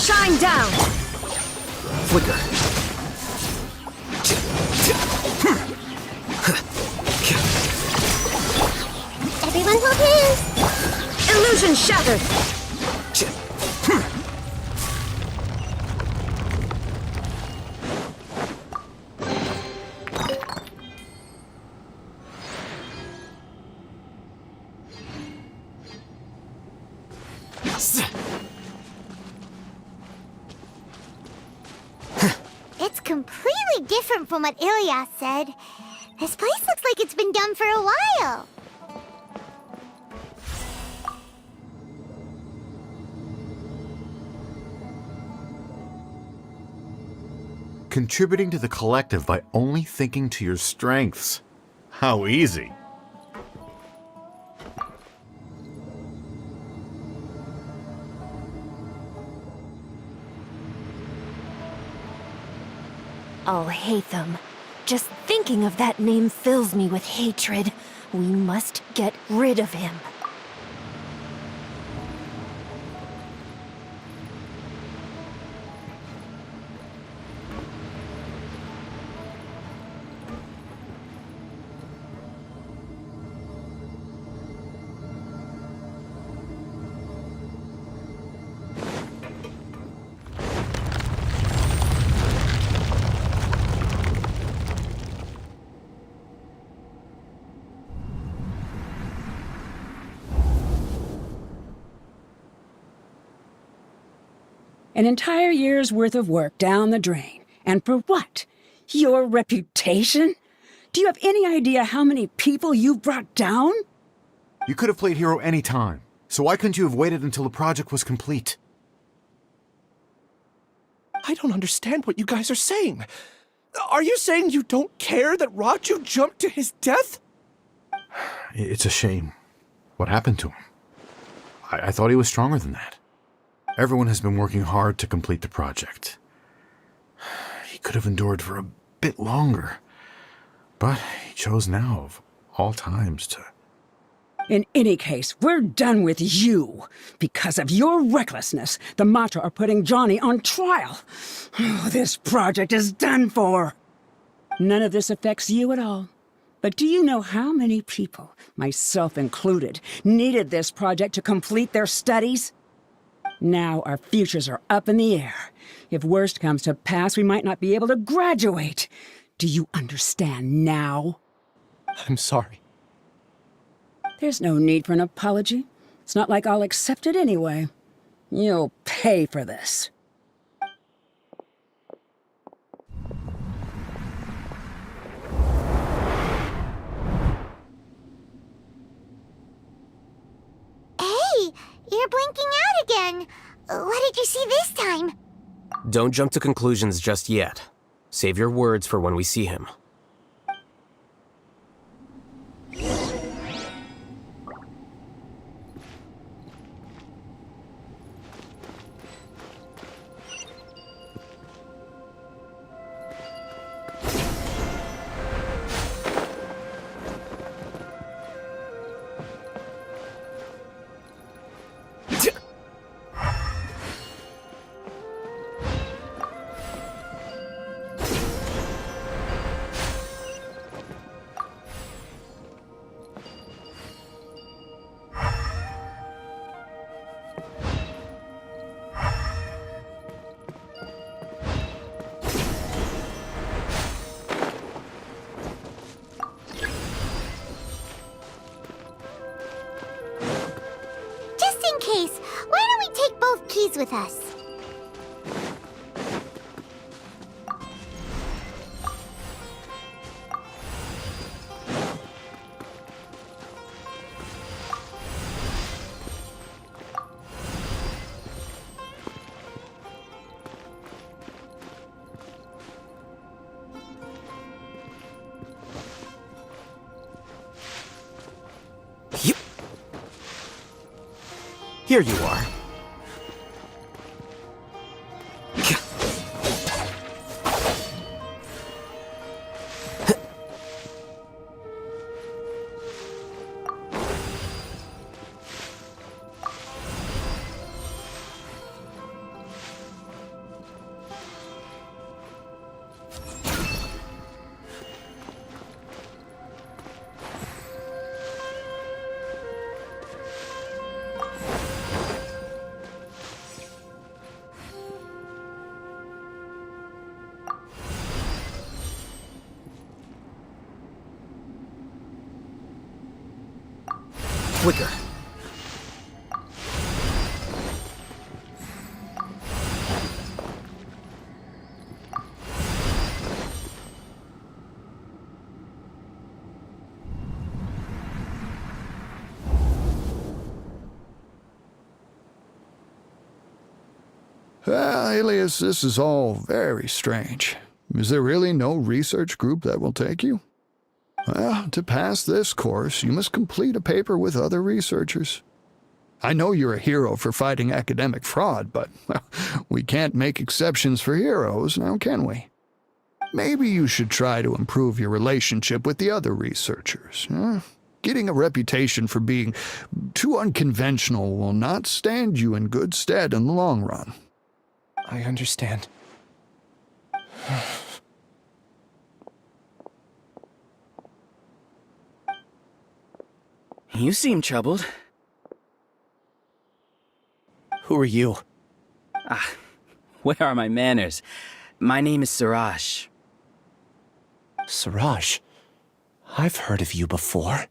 Shine down! Flicker. Everyone hold hands! Illusion shattered! It's completely different from what Ilyas said. This place looks like it's been done for a while. Contributing to the collective by only thinking to your strengths. How easy. Alhaitham. Just thinking of that name fills me with hatred. We must get rid of him. An entire year's worth of work down the drain. And for what? Your reputation? Do you have any idea how many people you've brought down? You could have played hero any time, so why couldn't you have waited until the project was complete? I don't understand what you guys are saying. Are you saying you don't care that Raju jumped to his death? It's a shame. What happened to him? I thought he was stronger than that. Everyone has been working hard to complete the project. He could have endured for a bit longer, but he chose now, of all times, to... In any case, we're done with you. Because of your recklessness, the Matra are putting Johnny on trial. This project is done for. None of this affects you at all. But do you know how many people, myself included, needed this project to complete their studies? Now our futures are up in the air. If worst comes to pass, we might not be able to graduate. Do you understand now? I'm sorry. There's no need for an apology. It's not like I'll accept it anyway. You'll pay for this. Hey, you're blinking out again. What did you see this time? Don't jump to conclusions just yet. Save your words for when we see him. With us. Here you are. quicker. Alias, this is all very strange. Is there really no research group that will take you? Well, to pass this course, you must complete a paper with other researchers. I know you're a hero for fighting academic fraud, but well, we can't make exceptions for heroes, now can we? Maybe you should try to improve your relationship with the other researchers. Getting a reputation for being too unconventional will not stand you in good stead in the long run. I understand. You seem troubled. Who are you? Where are my manners? My name is Siraj. Siraj? I've heard of you before.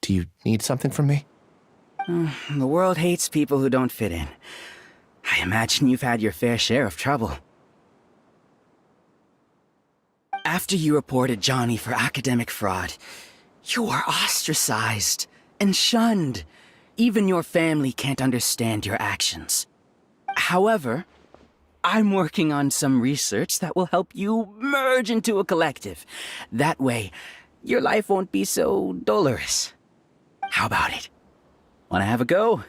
Do you need something from me? The world hates people who don't fit in. I imagine you've had your fair share of trouble. After you reported Johnny for academic fraud, you are ostracized and shunned. Even your family can't understand your actions. However, I'm working on some research that will help you merge into a collective. That way, your life won't be so dolorous. How about it? Wanna have a go?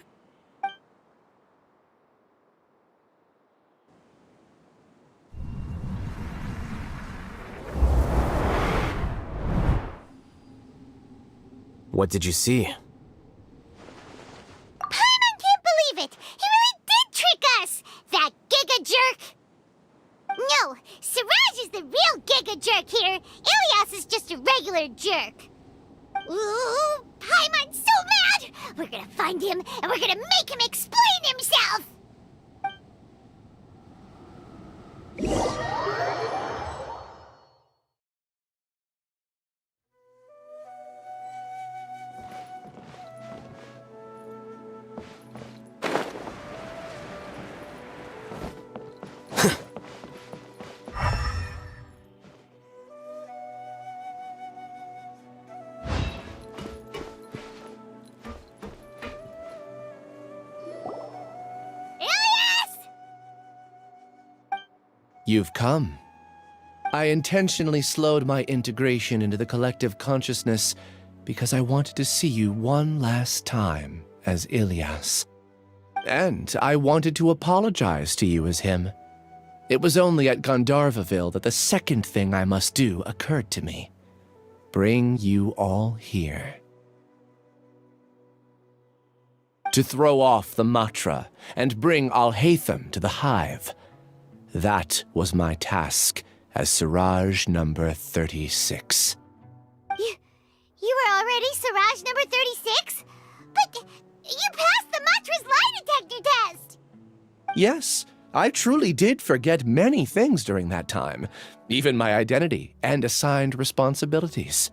What did you see? Paimon can't believe it! He really did trick us! That giga jerk! No, Siraj is the real giga jerk here. Ilias is just a regular jerk. Ooh, Paimon's so mad! We're gonna find him, and we're gonna make him explain himself! You've come. I intentionally slowed my integration into the collective consciousness because I wanted to see you one last time as Ilias. And I wanted to apologize to you as him. It was only at Gandharvaville that the second thing I must do occurred to me. Bring you all here. To throw off the matra and bring Alhaitham to the hive. That was my task as Siraj number 36. You were already Siraj number 36? But you passed the Matra's lie detector test! Yes, I truly did forget many things during that time, even my identity and assigned responsibilities.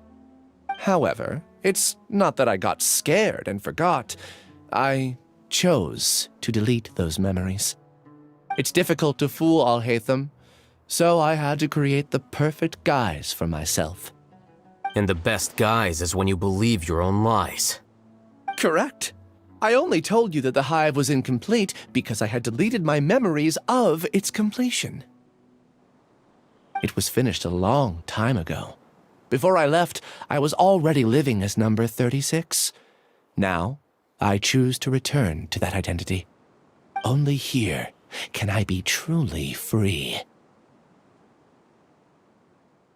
However, it's not that I got scared and forgot. I chose to delete those memories. It's difficult to fool Alhaitham, so I had to create the perfect guise for myself. And the best guise is when you believe your own lies. Correct. I only told you that the hive was incomplete because I had deleted my memories of its completion. It was finished a long time ago. Before I left, I was already living as number 36. Now, I choose to return to that identity. Only here can I be truly free.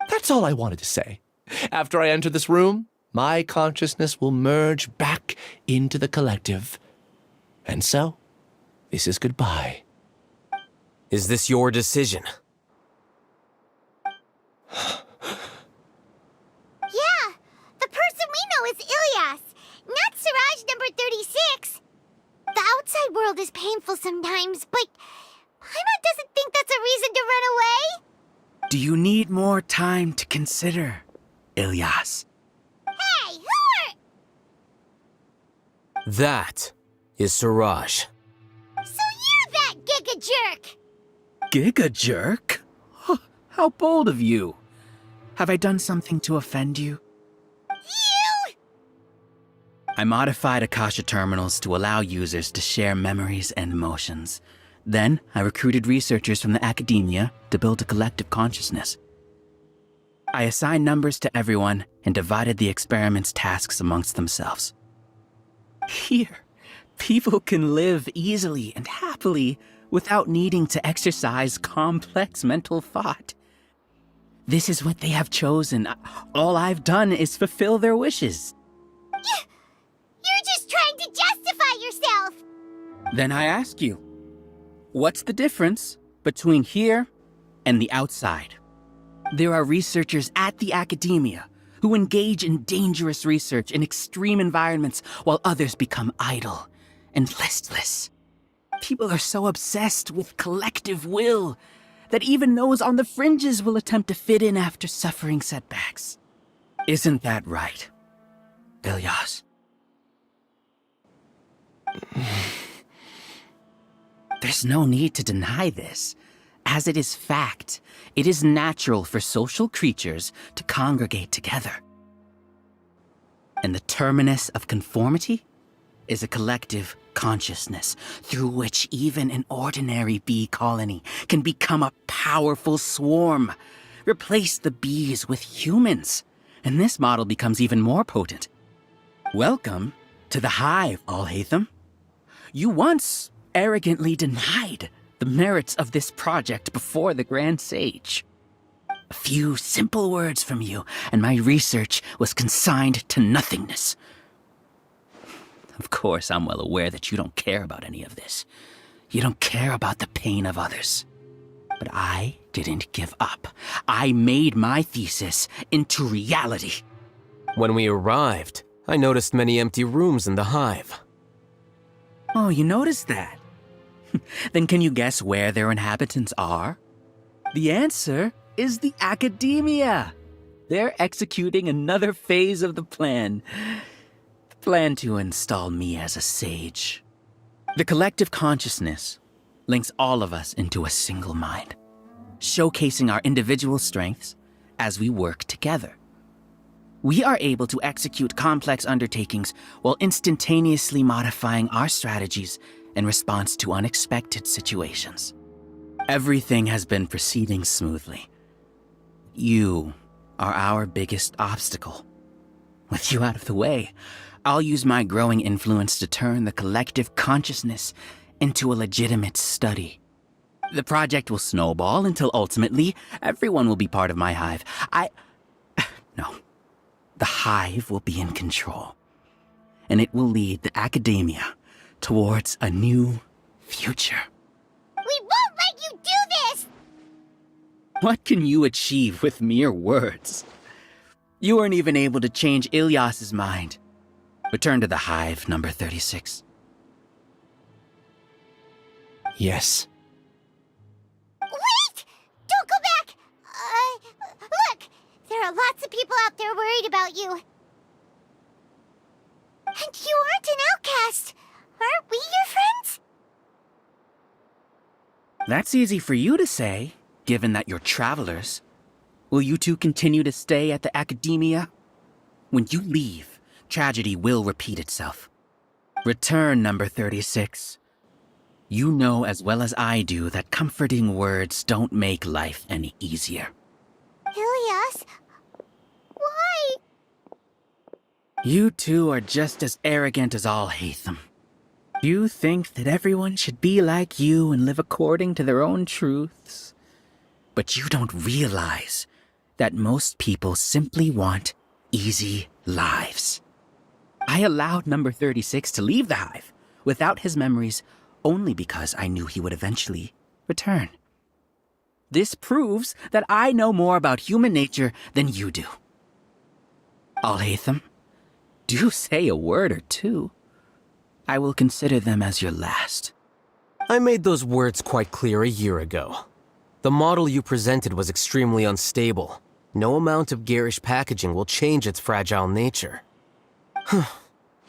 That's all I wanted to say. After I enter this room, my consciousness will merge back into the collective. And so, this is goodbye. Is this your decision? Yeah, the person we know is Ilias, not Siraj number 36. The outside world is painful sometimes, but Paimon doesn't think that's a reason to run away. Do you need more time to consider, Ilias? Hey, who are... That is Siraj. So you're that giga jerk! Giga jerk? How bold of you. Have I done something to offend you? You! I modified Akasha terminals to allow users to share memories and emotions. Then, I recruited researchers from the academia to build a collective consciousness. I assigned numbers to everyone and divided the experiment's tasks amongst themselves. Here, people can live easily and happily without needing to exercise complex mental thought. This is what they have chosen. All I've done is fulfill their wishes. You're just trying to justify yourself! Then I ask you, what's the difference between here and the outside? There are researchers at the academia who engage in dangerous research in extreme environments while others become idle and listless. People are so obsessed with collective will that even those on the fringes will attempt to fit in after suffering setbacks. Isn't that right, Ilyas? There's no need to deny this. As it is fact, it is natural for social creatures to congregate together. And the terminus of conformity is a collective consciousness through which even an ordinary bee colony can become a powerful swarm. Replace the bees with humans, and this model becomes even more potent. Welcome to the hive, Alhaitham. You once arrogantly denied the merits of this project before the Grand Sage. A few simple words from you, and my research was consigned to nothingness. Of course, I'm well aware that you don't care about any of this. You don't care about the pain of others. But I didn't give up. I made my thesis into reality. When we arrived, I noticed many empty rooms in the hive. Oh, you noticed that? Then can you guess where their inhabitants are? The answer is the academia. They're executing another phase of the plan. The plan to install me as a sage. The collective consciousness links all of us into a single mind, showcasing our individual strengths as we work together. We are able to execute complex undertakings while instantaneously modifying our strategies in response to unexpected situations. Everything has been proceeding smoothly. You are our biggest obstacle. With you out of the way, I'll use my growing influence to turn the collective consciousness into a legitimate study. The project will snowball until ultimately everyone will be part of my hive. No. The hive will be in control, and it will lead the academia towards a new future. We won't let you do this! What can you achieve with mere words? You weren't even able to change Ilyas's mind. Return to the hive, number 36. Yes. Wait! Don't go back! Look! There are lots of people out there worried about you. And you aren't an outcast. Aren't we your friends? That's easy for you to say, given that you're travelers. Will you two continue to stay at the academia? When you leave, tragedy will repeat itself. Return, number 36. You know as well as I do that comforting words don't make life any easier. Ilyas? Why? You two are just as arrogant as Alhaitham. You think that everyone should be like you and live according to their own truths. But you don't realize that most people simply want easy lives. I allowed number 36 to leave the hive without his memories only because I knew he would eventually return. This proves that I know more about human nature than you do. Alhaitham, do say a word or two. I will consider them as your last. I made those words quite clear a year ago. The model you presented was extremely unstable. No amount of garish packaging will change its fragile nature.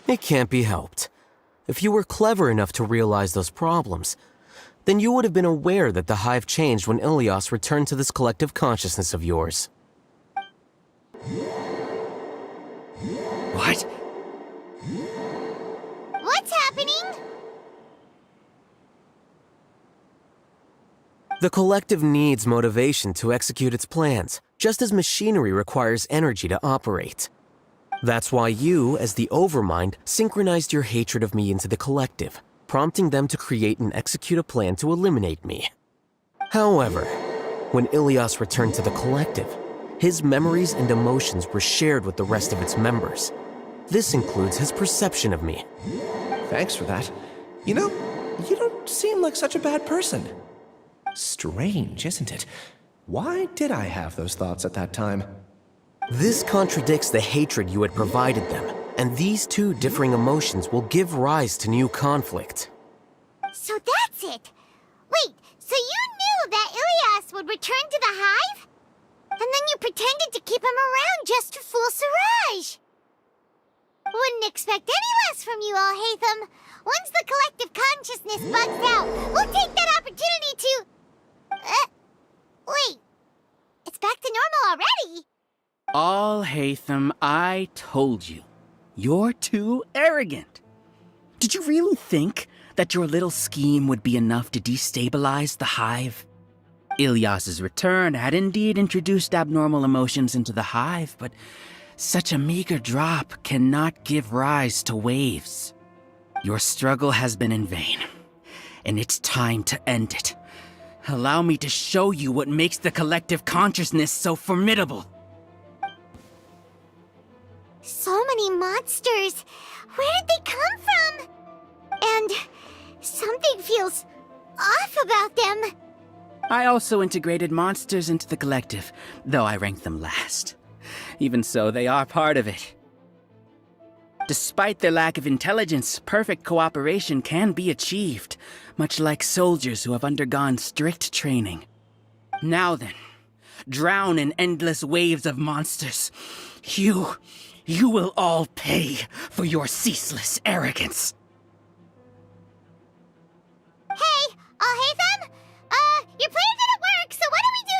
It can't be helped. If you were clever enough to realize those problems, then you would have been aware that the hive changed when Ilias returned to this collective consciousness of yours. What? What's happening? The collective needs motivation to execute its plans, just as machinery requires energy to operate. That's why you, as the Overmind, synchronized your hatred of me into the collective, prompting them to create and execute a plan to eliminate me. However, when Ilias returned to the collective, his memories and emotions were shared with the rest of its members. This includes his perception of me. Thanks for that. You know, you don't seem like such a bad person. Strange, isn't it? Why did I have those thoughts at that time? This contradicts the hatred you had provided them, and these two differing emotions will give rise to new conflict. So that's it. Wait, so you knew that Ilias would return to the hive? And then you pretended to keep him around just to fool Siraj. Wouldn't expect any less from you, Alhaitham. Once the collective consciousness bugs out, we'll take that opportunity to... wait. It's back to normal already. Alhaitham, I told you. You're too arrogant. Did you really think that your little scheme would be enough to destabilize the hive? Ilias's return had indeed introduced abnormal emotions into the hive, but such a meager drop cannot give rise to waves. Your struggle has been in vain, and it's time to end it. Allow me to show you what makes the collective consciousness so formidable. So many monsters. Where did they come from? And something feels off about them. I also integrated monsters into the collective, though I ranked them last. Even so, they are part of it. Despite their lack of intelligence, perfect cooperation can be achieved, much like soldiers who have undergone strict training. Now then, drown in endless waves of monsters. You will all pay for your ceaseless arrogance. Hey, Alhaitham? Your plan didn't work, so what do we do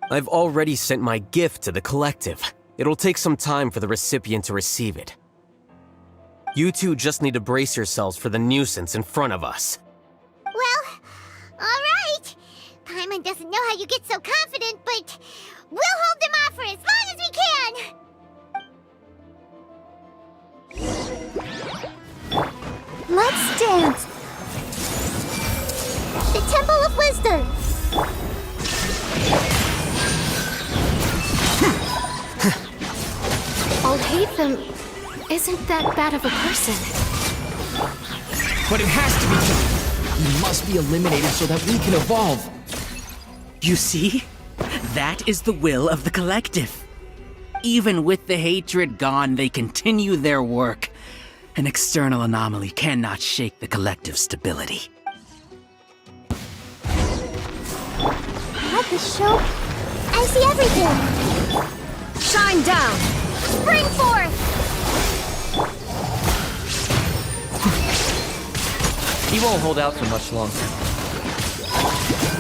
now? I've already sent my gift to the collective. It'll take some time for the recipient to receive it. You two just need to brace yourselves for the nuisance in front of us. Well, alright. Paimon doesn't know how you get so confident, but we'll hold them off for as long as we can. Let's dance. The Temple of Wisdom. Alhaitham isn't that bad of a person. But it has to be done. He must be eliminated so that we can evolve. You see? That is the will of the collective. Even with the hatred gone, they continue their work. An external anomaly cannot shake the collective stability. At the show, I see everything. Shine down! Spring forth! He won't hold out for much longer.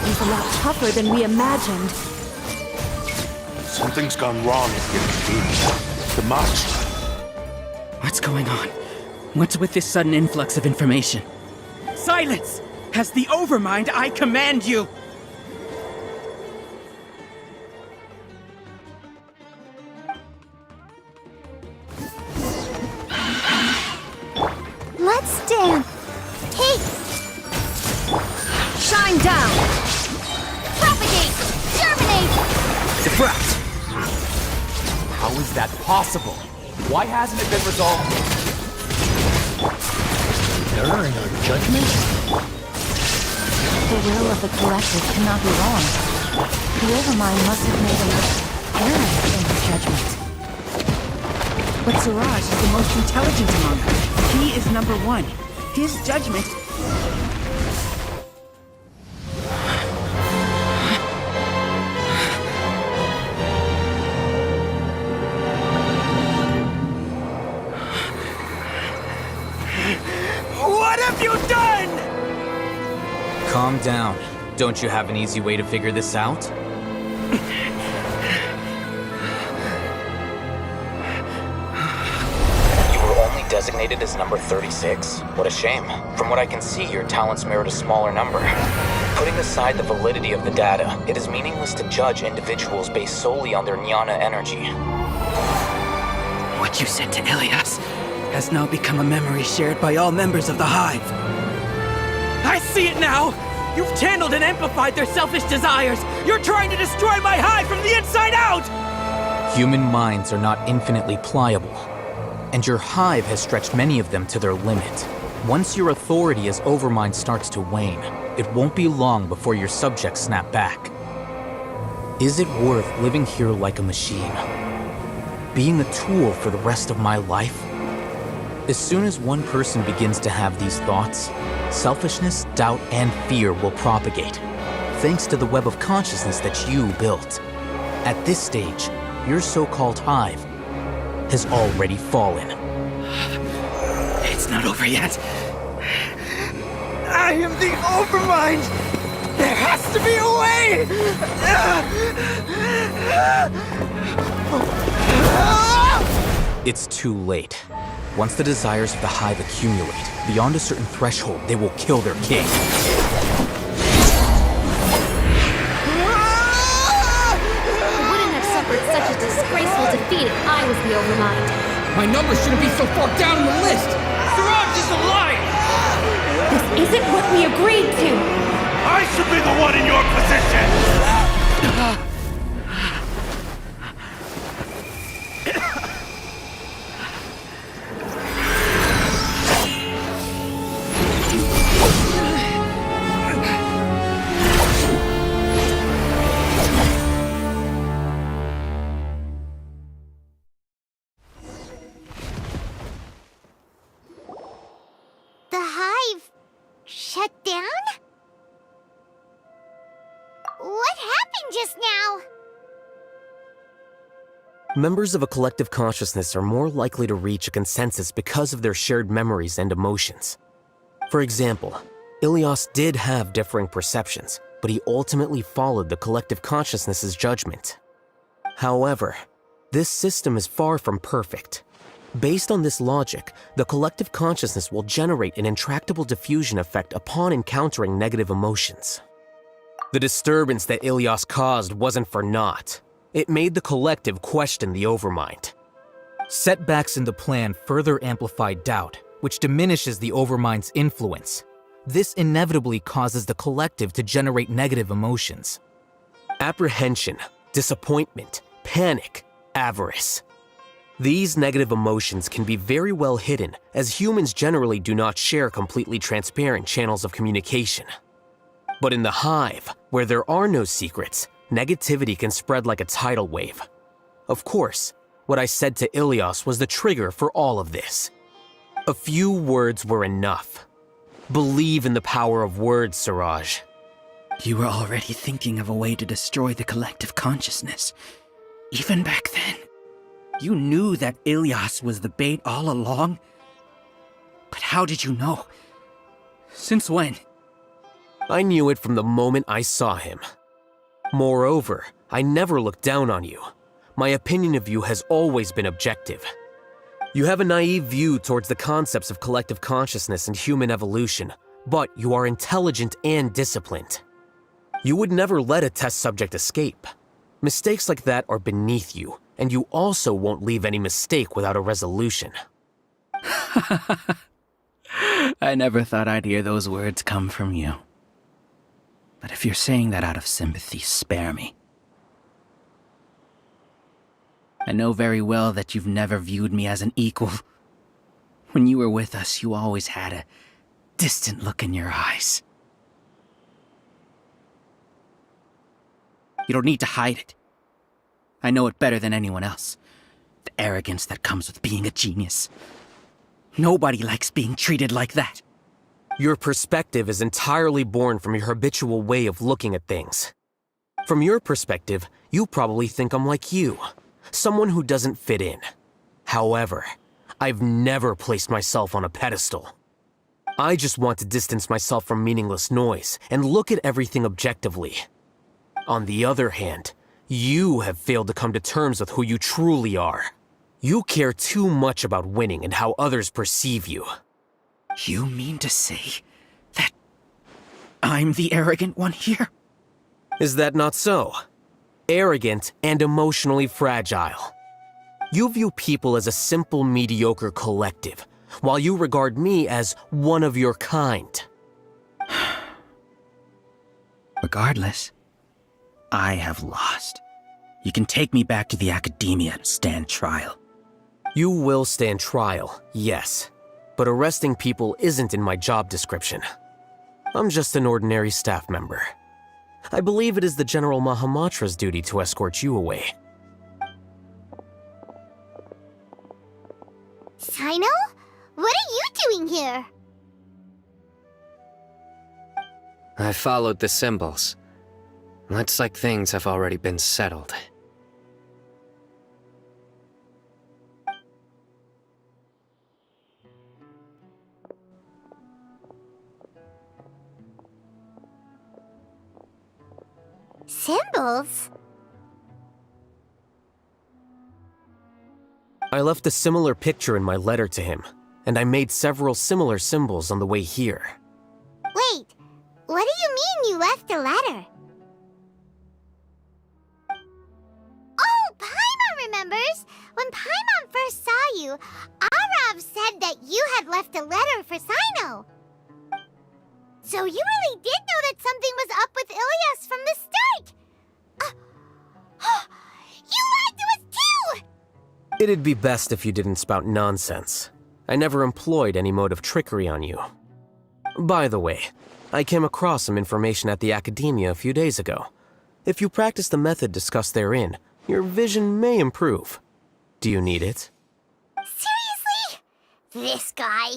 He's a lot tougher than we imagined. Something's gone wrong at the Academia. The master. What's going on? What's with this sudden influx of information? Silence! As the Overmind, I command you! Let's dance. Take. Shine down! Propagate! Germinate! Defract! How is that possible? Why hasn't it been resolved? Error in our judgment? The will of the collective cannot be wrong. The Overmind must have made an error in his judgment. But Siraj is the most intelligent among them. He is number one. His judgment... down. Don't you have an easy way to figure this out? You were only designated as number 36? What a shame. From what I can see, your talents merit a smaller number. Putting aside the validity of the data, it is meaningless to judge individuals based solely on their jnana energy. What you said to Ilias has now become a memory shared by all members of the Hive. I see it now! You've channeled and amplified their selfish desires! You're trying to destroy my Hive from the inside out! Human minds are not infinitely pliable, and your Hive has stretched many of them to their limit. Once your authority as Overmind starts to wane, it won't be long before your subjects snap back. Is it worth living here like a machine? Being a tool for the rest of my life? As soon as one person begins to have these thoughts, selfishness, doubt, and fear will propagate, thanks to the web of consciousness that you built. At this stage, your so-called Hive has already fallen. It's not over yet. I am the Overmind! There has to be a way! It's too late. Once the desires of the Hive accumulate, beyond a certain threshold, they will kill their king. I wouldn't have suffered such a disgraceful defeat if I was the Overmind. My number shouldn't be so far down the list! Siraj is a liar! This isn't what we agreed to! I should be the one in your position! Members of a collective consciousness are more likely to reach a consensus because of their shared memories and emotions. For example, Ilias did have differing perceptions, but he ultimately followed the collective consciousness's judgment. However, this system is far from perfect. Based on this logic, the collective consciousness will generate an intractable diffusion effect upon encountering negative emotions. The disturbance that Ilias caused wasn't for naught. It made the collective question the Overmind. Setbacks in the plan further amplified doubt, which diminishes the Overmind's influence. This inevitably causes the collective to generate negative emotions. Apprehension, disappointment, panic, avarice. These negative emotions can be very well hidden, as humans generally do not share completely transparent channels of communication. But in the Hive, where there are no secrets, negativity can spread like a tidal wave. Of course, what I said to Ilias was the trigger for all of this. A few words were enough. Believe in the power of words, Siraj. You were already thinking of a way to destroy the collective consciousness. Even back then. You knew that Ilias was the bait all along? But how did you know? Since when? I knew it from the moment I saw him. Moreover, I never looked down on you. My opinion of you has always been objective. You have a naive view towards the concepts of collective consciousness and human evolution, but you are intelligent and disciplined. You would never let a test subject escape. Mistakes like that are beneath you, and you also won't leave any mistake without a resolution. I never thought I'd hear those words come from you. But if you're saying that out of sympathy, spare me. I know very well that you've never viewed me as an equal. When you were with us, you always had a distant look in your eyes. You don't need to hide it. I know it better than anyone else. The arrogance that comes with being a genius. Nobody likes being treated like that. Your perspective is entirely born from your habitual way of looking at things. From your perspective, you probably think I'm like you, someone who doesn't fit in. However, I've never placed myself on a pedestal. I just want to distance myself from meaningless noise and look at everything objectively. On the other hand, you have failed to come to terms with who you truly are. You care too much about winning and how others perceive you. You mean to say that I'm the arrogant one here? Is that not so? Arrogant and emotionally fragile. You view people as a simple, mediocre collective, while you regard me as one of your kind. Regardless, I have lost. You can take me back to the Akademiya and stand trial. You will stand trial, yes. But arresting people isn't in my job description. I'm just an ordinary staff member. I believe it is the General Mahamatra's duty to escort you away. Sino? What are you doing here? I followed the symbols. Looks like things have already been settled. Symbols? I left a similar picture in my letter to him, and I made several similar symbols on the way here. Wait, what do you mean you left a letter? Oh, Paimon remembers! When Paimon first saw you, Arav said that you had left a letter for Sino. So you really did know that something was up with Ilias from the start! You lied to us too! It'd be best if you didn't spout nonsense. I never employed any mode of trickery on you. By the way, I came across some information at the Akademiya a few days ago. If you practice the method discussed therein, your vision may improve. Do you need it? Seriously? This guy.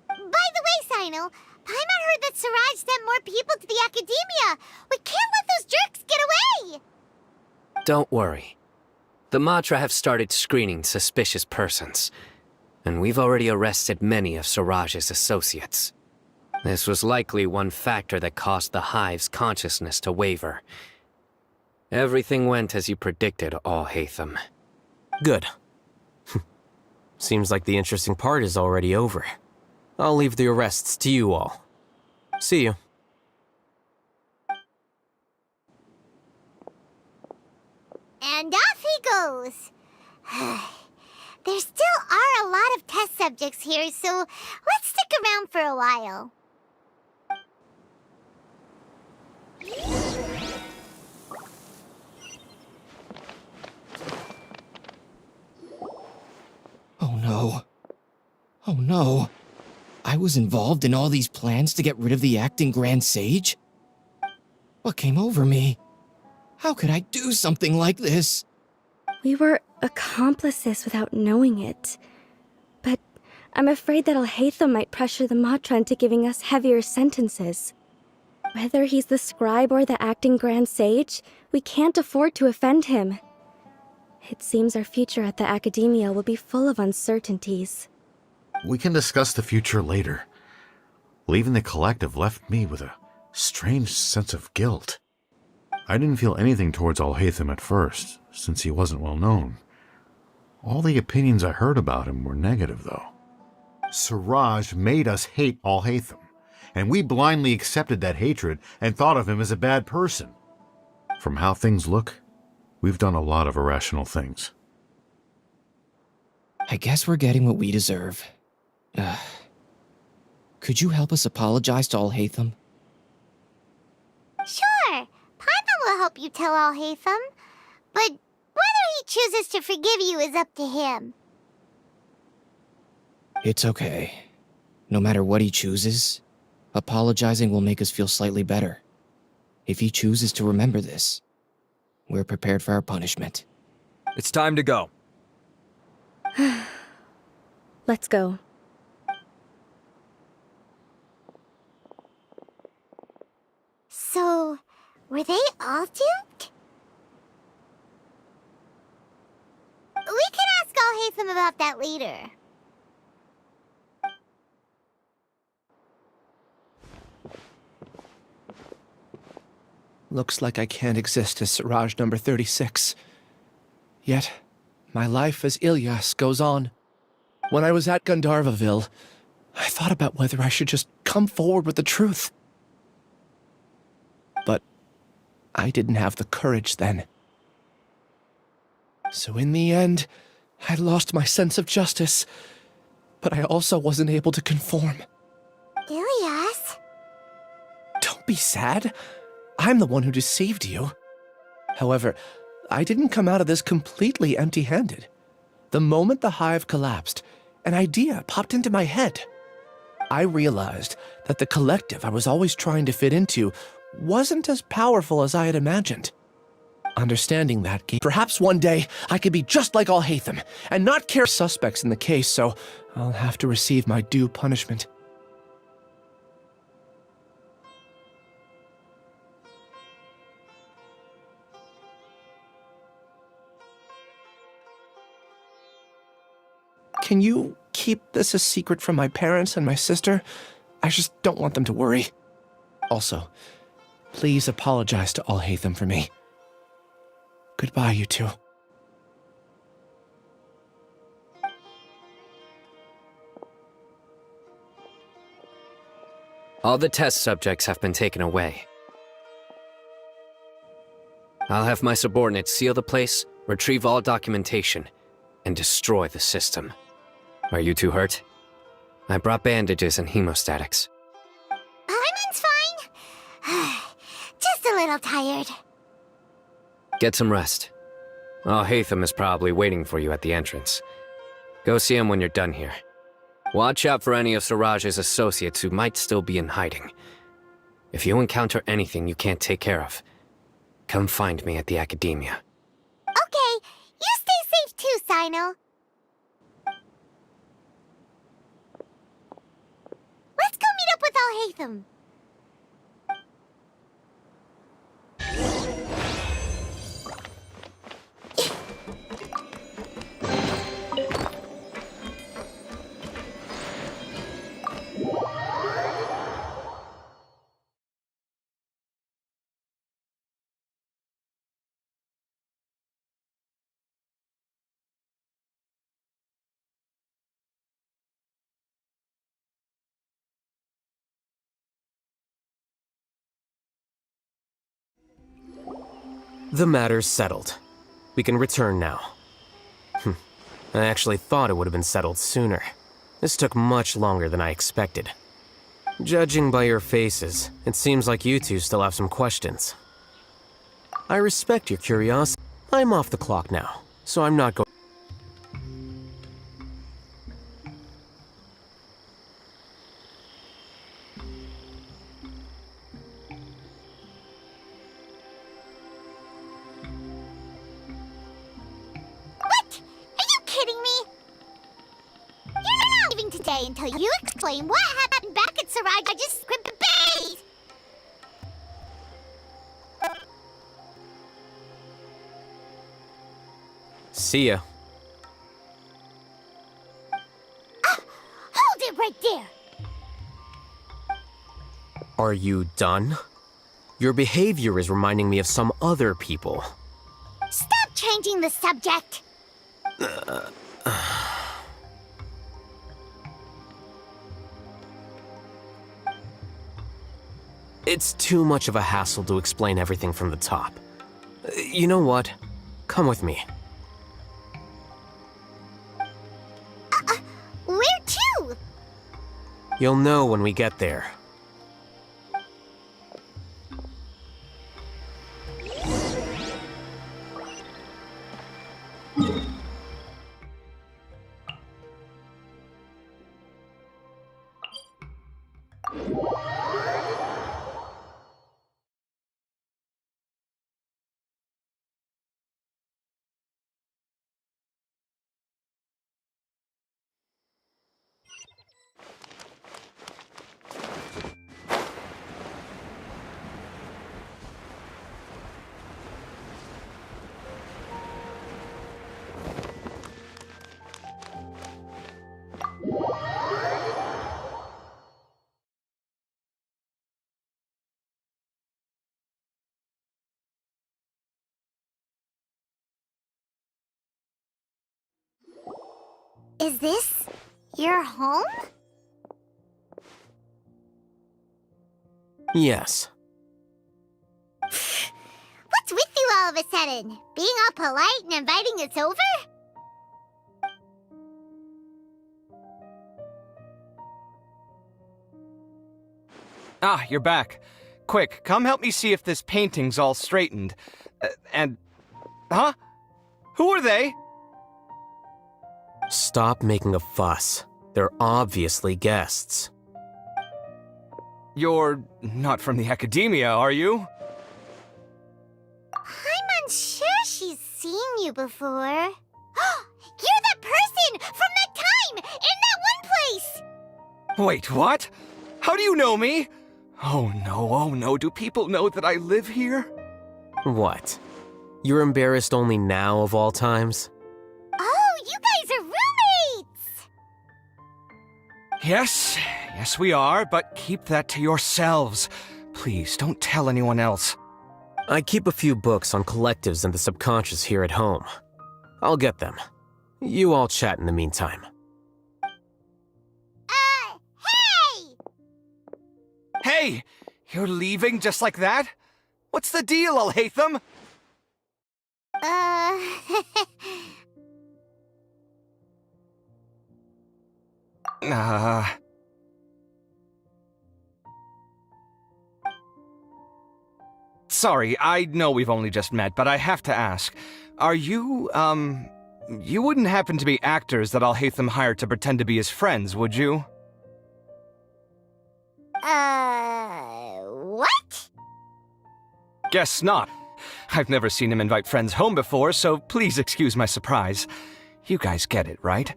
By the way, Sino, Paimon heard that Siraj sent more people to the Akademiya. We can't let those jerks get away! Don't worry. The Matra have started screening suspicious persons, and we've already arrested many of Siraj's associates. This was likely one factor that caused the Hive's consciousness to waver. Everything went as you predicted, Alhaitham. Good. Seems like the interesting part is already over. I'll leave the arrests to you all. See you. And off he goes. There still are a lot of test subjects here, so let's stick around for a while. Oh no. Oh no. I was involved in all these plans to get rid of the acting Grand Sage? What came over me? How could I do something like this? We were accomplices without knowing it. But I'm afraid that Alhaitham might pressure the Matra into giving us heavier sentences. Whether he's the scribe or the acting Grand Sage, we can't afford to offend him. It seems our future at the Akademiya will be full of uncertainties. We can discuss the future later. Leaving the collective left me with a strange sense of guilt. I didn't feel anything towards Alhaitham at first, since he wasn't well known. All the opinions I heard about him were negative, though. Siraj made us hate Alhaitham, and we blindly accepted that hatred and thought of him as a bad person. From how things look, we've done a lot of irrational things. I guess we're getting what we deserve. Could you help us apologize to Alhaitham? Sure, Paimon will help you tell Alhaitham. But whether he chooses to forgive you is up to him. It's okay. No matter what he chooses, apologizing will make us feel slightly better. If he chooses to remember this, we're prepared for our punishment. It's time to go. Let's go. So, were they all duped? We can ask Alhaitham about that later. Looks like I can't exist as Siraj number 36. Yet, my life as Ilyas goes on. When I was at Gandharvaville, I thought about whether I should just come forward with the truth. But I didn't have the courage then. So in the end, I lost my sense of justice, but I also wasn't able to conform. Ilyas? Don't be sad. I'm the one who deceived you. However, I didn't come out of this completely empty-handed. The moment the hive collapsed, an idea popped into my head. I realized that the collective I was always trying to fit into wasn't as powerful as I had imagined. Understanding that, perhaps one day I could be just like Alhaitham and not care suspects in the case, so I'll have to receive my due punishment. Can you keep this a secret from my parents and my sister? I just don't want them to worry. Also, please apologize to Alhaitham for me. Goodbye, you two. All the test subjects have been taken away. I'll have my subordinates seal the place, retrieve all documentation, and destroy the system. Are you two hurt? I brought bandages and hemostatics. Paimon's fine. Just a little tired. Get some rest. Alhaitham is probably waiting for you at the entrance. Go see him when you're done here. Watch out for any of Siraj's associates who might still be in hiding. If you encounter anything you can't take care of, come find me at the Akademiya. Okay, you stay safe too, Sino. Let's go meet up with Alhaitham. The matter's settled. We can return now. I actually thought it would have been settled sooner. This took much longer than I expected. Judging by your faces, it seems like you two still have some questions. I respect your curiosity. I'm off the clock now, so I'm not going. Until you explain what happened back at Siraj's script base! See ya. Hold it right there! Are you done? Your behavior is reminding me of some other people. Stop changing the subject! It's too much of a hassle to explain everything from the top. You know what? Come with me. Where to? You'll know when we get there. Is this your home? Yes. What's with you all of a sudden? Being all polite and inviting us over? Ah, you're back. Quick, come help me see if this painting's all straightened. Huh? Who are they? Stop making a fuss. They're obviously guests. You're not from the Akademiya, are you? I'm unsure she's seen you before. You're that person from that time in that one place! Wait, what? How do you know me? Oh no, do people know that I live here? What? You're embarrassed only now of all times? Oh, you guys are roommates! Yes, we are, but keep that to yourselves. Please, don't tell anyone else. I keep a few books on collectives and the subconscious here at home. I'll get them. You all chat in the meantime. Hey! Hey! You're leaving just like that? What's the deal, Alhaitham? Sorry, I know we've only just met, but I have to ask. Are you, you wouldn't happen to be actors that Alhaitham hired to pretend to be his friends, would you? What? Guess not. I've never seen him invite friends home before, so please excuse my surprise. You guys get it, right?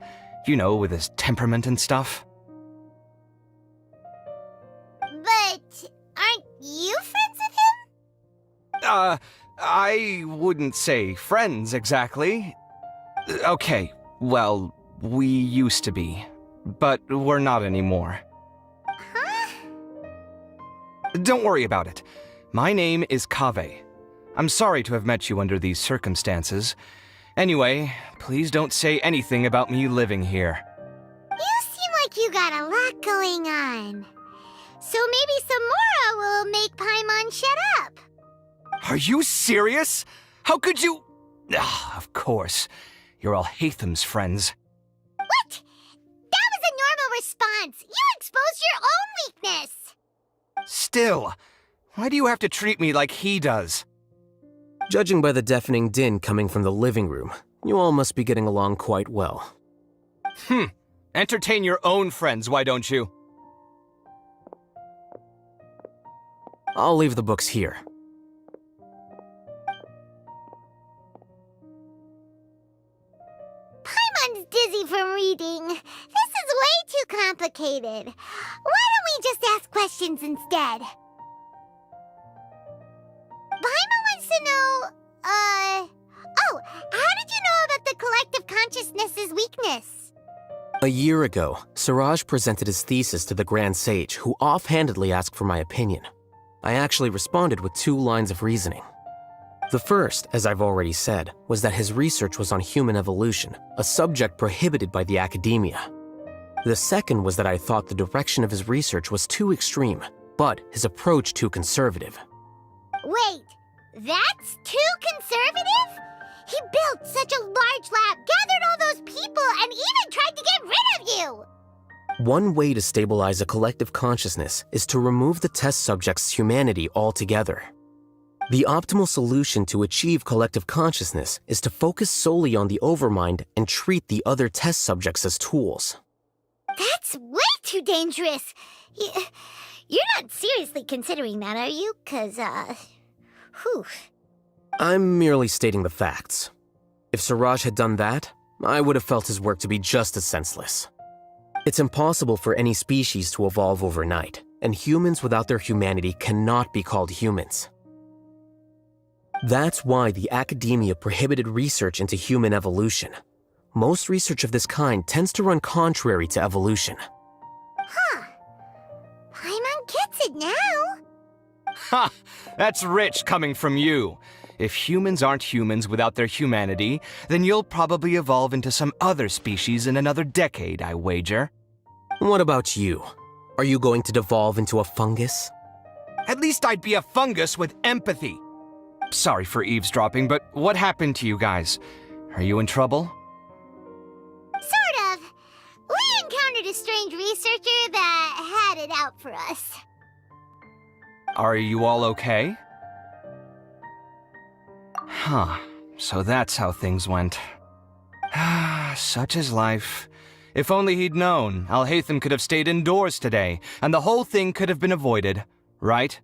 You know, with his temperament and stuff. But aren't you friends with him? I wouldn't say friends exactly. Okay, well, we used to be, but we're not anymore. Huh? Don't worry about it. My name is Kaveh. I'm sorry to have met you under these circumstances. Anyway, please don't say anything about me living here. You seem like you got a lot going on. So maybe Samora will make Paimon shut up. Are you serious? How could you? Of course. You're Alhaitham's friends. What? That was a normal response. You exposed your own weakness. Still, why do you have to treat me like he does? Judging by the deafening din coming from the living room, you all must be getting along quite well. Entertain your own friends, why don't you? I'll leave the books here. Paimon's dizzy from reading. This is way too complicated. Why don't we just ask questions instead? Paimon wants to know, how did you know about the collective consciousness's weakness? A year ago, Suraj presented his thesis to the Grand Sage, who offhandedly asked for my opinion. I actually responded with 2 lines of reasoning. The first, as I've already said, was that his research was on human evolution, a subject prohibited by the Akademiya. The second was that I thought the direction of his research was too extreme, but his approach too conservative. Wait, that's too conservative? He built such a large lab, gathered all those people, and even tried to get rid of you! One way to stabilize a collective consciousness is to remove the test subject's humanity altogether. The optimal solution to achieve collective consciousness is to focus solely on the overmind and treat the other test subjects as tools. That's way too dangerous! You're not seriously considering that, are you? 'Cause, whew. I'm merely stating the facts. If Suraj had done that, I would have felt his work to be just as senseless. It's impossible for any species to evolve overnight, and humans without their humanity cannot be called humans. That's why the Akademiya prohibited research into human evolution. Most research of this kind tends to run contrary to evolution. Huh. Paimon gets it now. Ha! That's rich coming from you. If humans aren't humans without their humanity, then you'll probably evolve into some other species in another decade, I wager. What about you? Are you going to devolve into a fungus? At least I'd be a fungus with empathy. Sorry for eavesdropping, but what happened to you guys? Are you in trouble? Sort of. We encountered a strange researcher that had it out for us. Are you all okay? Huh. So that's how things went. Such is life. If only he'd known, Alhaitham could have stayed indoors today, and the whole thing could have been avoided, right?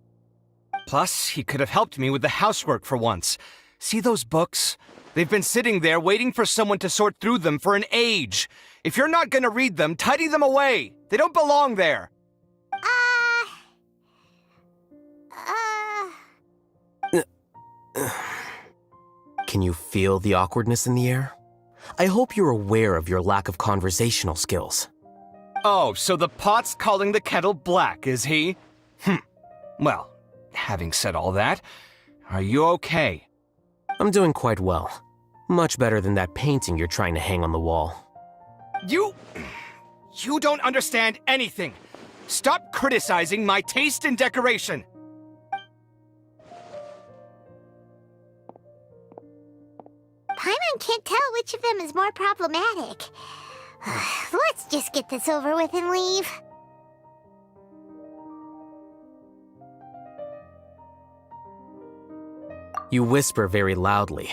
Plus, he could have helped me with the housework for once. See those books? They've been sitting there waiting for someone to sort through them for an age. If you're not gonna read them, tidy them away. They don't belong there. Can you feel the awkwardness in the air? I hope you're aware of your lack of conversational skills. Oh, so the pot's calling the kettle black, is he? Well, having said all that, are you okay? I'm doing quite well. Much better than that painting you're trying to hang on the wall. You don't understand anything. Stop criticizing my taste in decoration. Paimon can't tell which of them is more problematic. Let's just get this over with and leave. You whisper very loudly.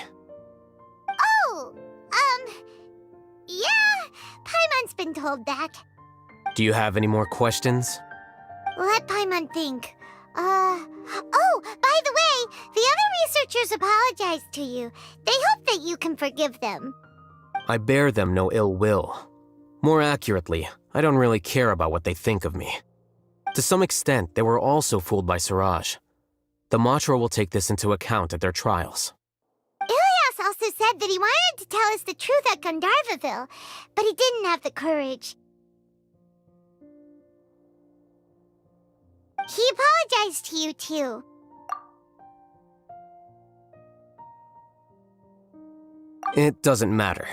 Oh, yeah, Paimon's been told that. Do you have any more questions? Let Paimon think. Oh, by the way, the other researchers apologized to you. They hope that you can forgive them. I bear them no ill will. More accurately, I don't really care about what they think of me. To some extent, they were also fooled by Siraj. The Matra will take this into account at their trials. Ilias also said that he wanted to tell us the truth at Gandharvaville, but he didn't have the courage. He apologized to you, too. It doesn't matter.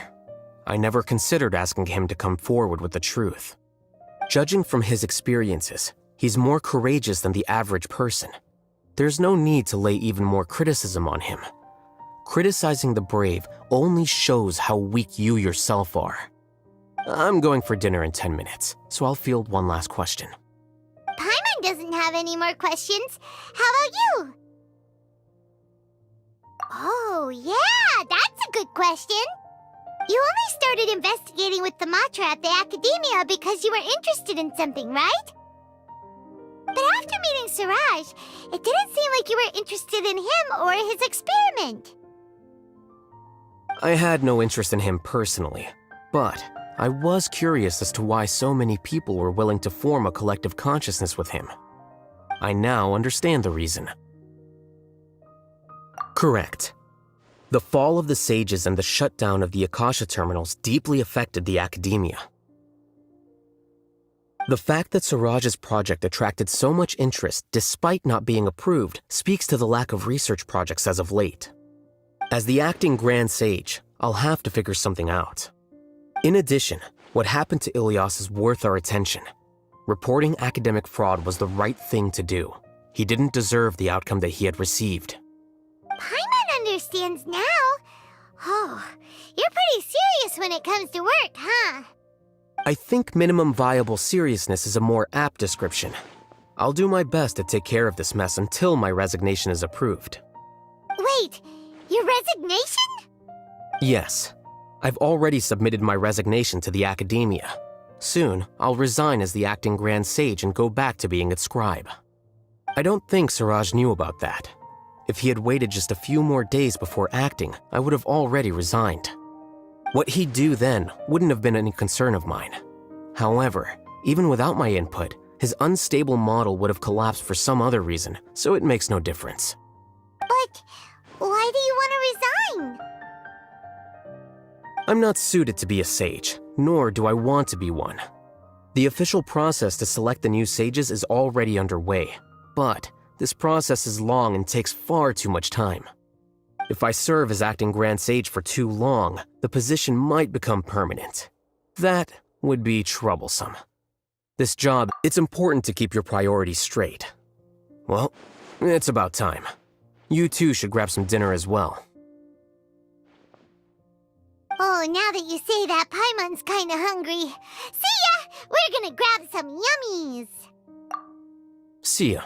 I never considered asking him to come forward with the truth. Judging from his experiences, he's more courageous than the average person. There's no need to lay even more criticism on him. Criticizing the brave only shows how weak you yourself are. I'm going for dinner in 10 minutes, so I'll field one last question. Paimon doesn't have any more questions. How about you? Oh, yeah, that's a good question. You only started investigating with the Matra at the Akademiya because you were interested in something, right? But after meeting Siraj, it didn't seem like you were interested in him or his experiment. I had no interest in him personally, but I was curious as to why so many people were willing to form a collective consciousness with him. I now understand the reason. Correct. The fall of the sages and the shutdown of the Akasha terminals deeply affected the Akademiya. The fact that Siraj's project attracted so much interest despite not being approved speaks to the lack of research projects as of late. As the acting Grand Sage, I'll have to figure something out. In addition, what happened to Ilias is worth our attention. Reporting academic fraud was the right thing to do. He didn't deserve the outcome that he had received. Paimon understands now. Oh, you're pretty serious when it comes to work, huh? I think minimum viable seriousness is a more apt description. I'll do my best to take care of this mess until my resignation is approved. Wait, your resignation? Yes. I've already submitted my resignation to the Akademiya. Soon, I'll resign as the acting Grand Sage and go back to being its scribe. I don't think Siraj knew about that. If he had waited just a few more days before acting, I would have already resigned. What he'd do then wouldn't have been any concern of mine. However, even without my input, his unstable model would have collapsed for some other reason, so it makes no difference. But why do you want to resign? I'm not suited to be a sage, nor do I want to be one. The official process to select the new sages is already underway, but this process is long and takes far too much time. If I serve as acting Grand Sage for too long, the position might become permanent. That would be troublesome. This job, it's important to keep your priorities straight. Well, it's about time. You two should grab some dinner as well. Oh, now that you say that, Paimon's kinda hungry. See ya! We're gonna grab some yummies! See ya.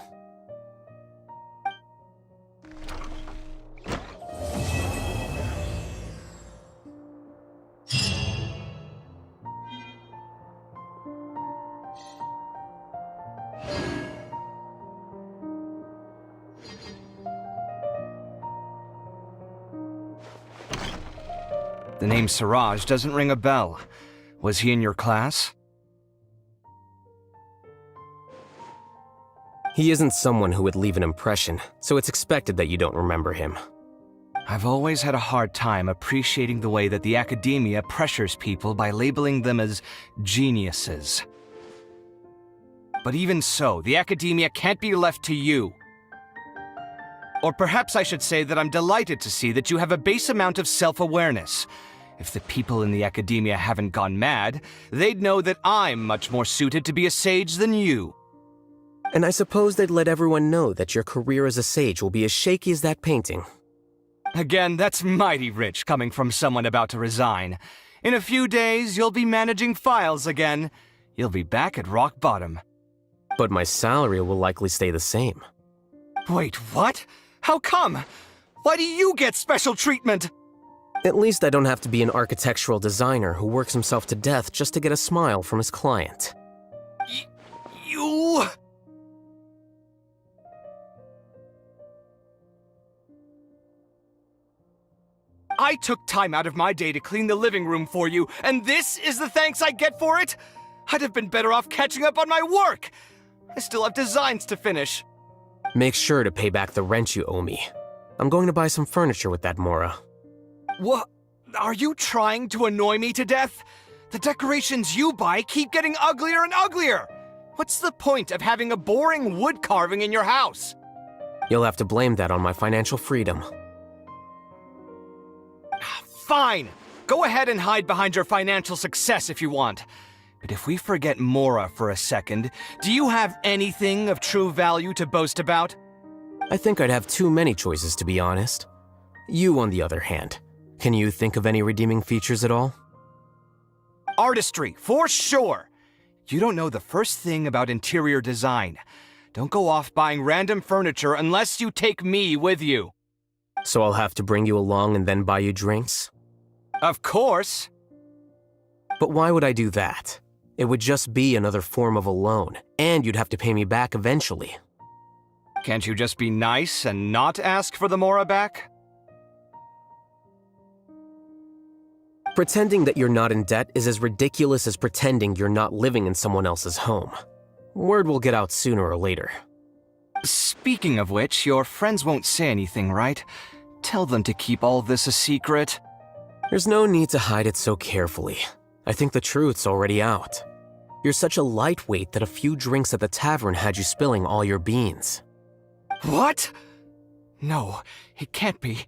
The name Siraj doesn't ring a bell. Was he in your class? He isn't someone who would leave an impression, so it's expected that you don't remember him. I've always had a hard time appreciating the way that the Akademiya pressures people by labeling them as geniuses. But even so, the Akademiya can't be left to you. Or perhaps I should say that I'm delighted to see that you have a base amount of self-awareness. If the people in the Akademiya haven't gone mad, they'd know that I'm much more suited to be a sage than you. And I suppose they'd let everyone know that your career as a sage will be as shaky as that painting. Again, that's mighty rich coming from someone about to resign. In a few days, you'll be managing files again. You'll be back at rock bottom. But my salary will likely stay the same. Wait, what? How come? Why do you get special treatment? At least I don't have to be an architectural designer who works himself to death just to get a smile from his client. You... I took time out of my day to clean the living room for you, and this is the thanks I get for it? I'd have been better off catching up on my work. I still have designs to finish. Make sure to pay back the rent you owe me. I'm going to buy some furniture with that Mora. What? Are you trying to annoy me to death? The decorations you buy keep getting uglier and uglier. What's the point of having a boring wood carving in your house? You'll have to blame that on my financial freedom. Fine! Go ahead and hide behind your financial success if you want. But if we forget Mora for a second, do you have anything of true value to boast about? I think I'd have too many choices, to be honest. You, on the other hand, can you think of any redeeming features at all? Artistry, for sure! You don't know the first thing about interior design. Don't go off buying random furniture unless you take me with you. So I'll have to bring you along and then buy you drinks? Of course! But why would I do that? It would just be another form of a loan, and you'd have to pay me back eventually. Can't you just be nice and not ask for the Mora back? Pretending that you're not in debt is as ridiculous as pretending you're not living in someone else's home. Word will get out sooner or later. Speaking of which, your friends won't say anything, right? Tell them to keep all this a secret. There's no need to hide it so carefully. I think the truth's already out. You're such a lightweight that a few drinks at the tavern had you spilling all your beans. What? No, it can't be.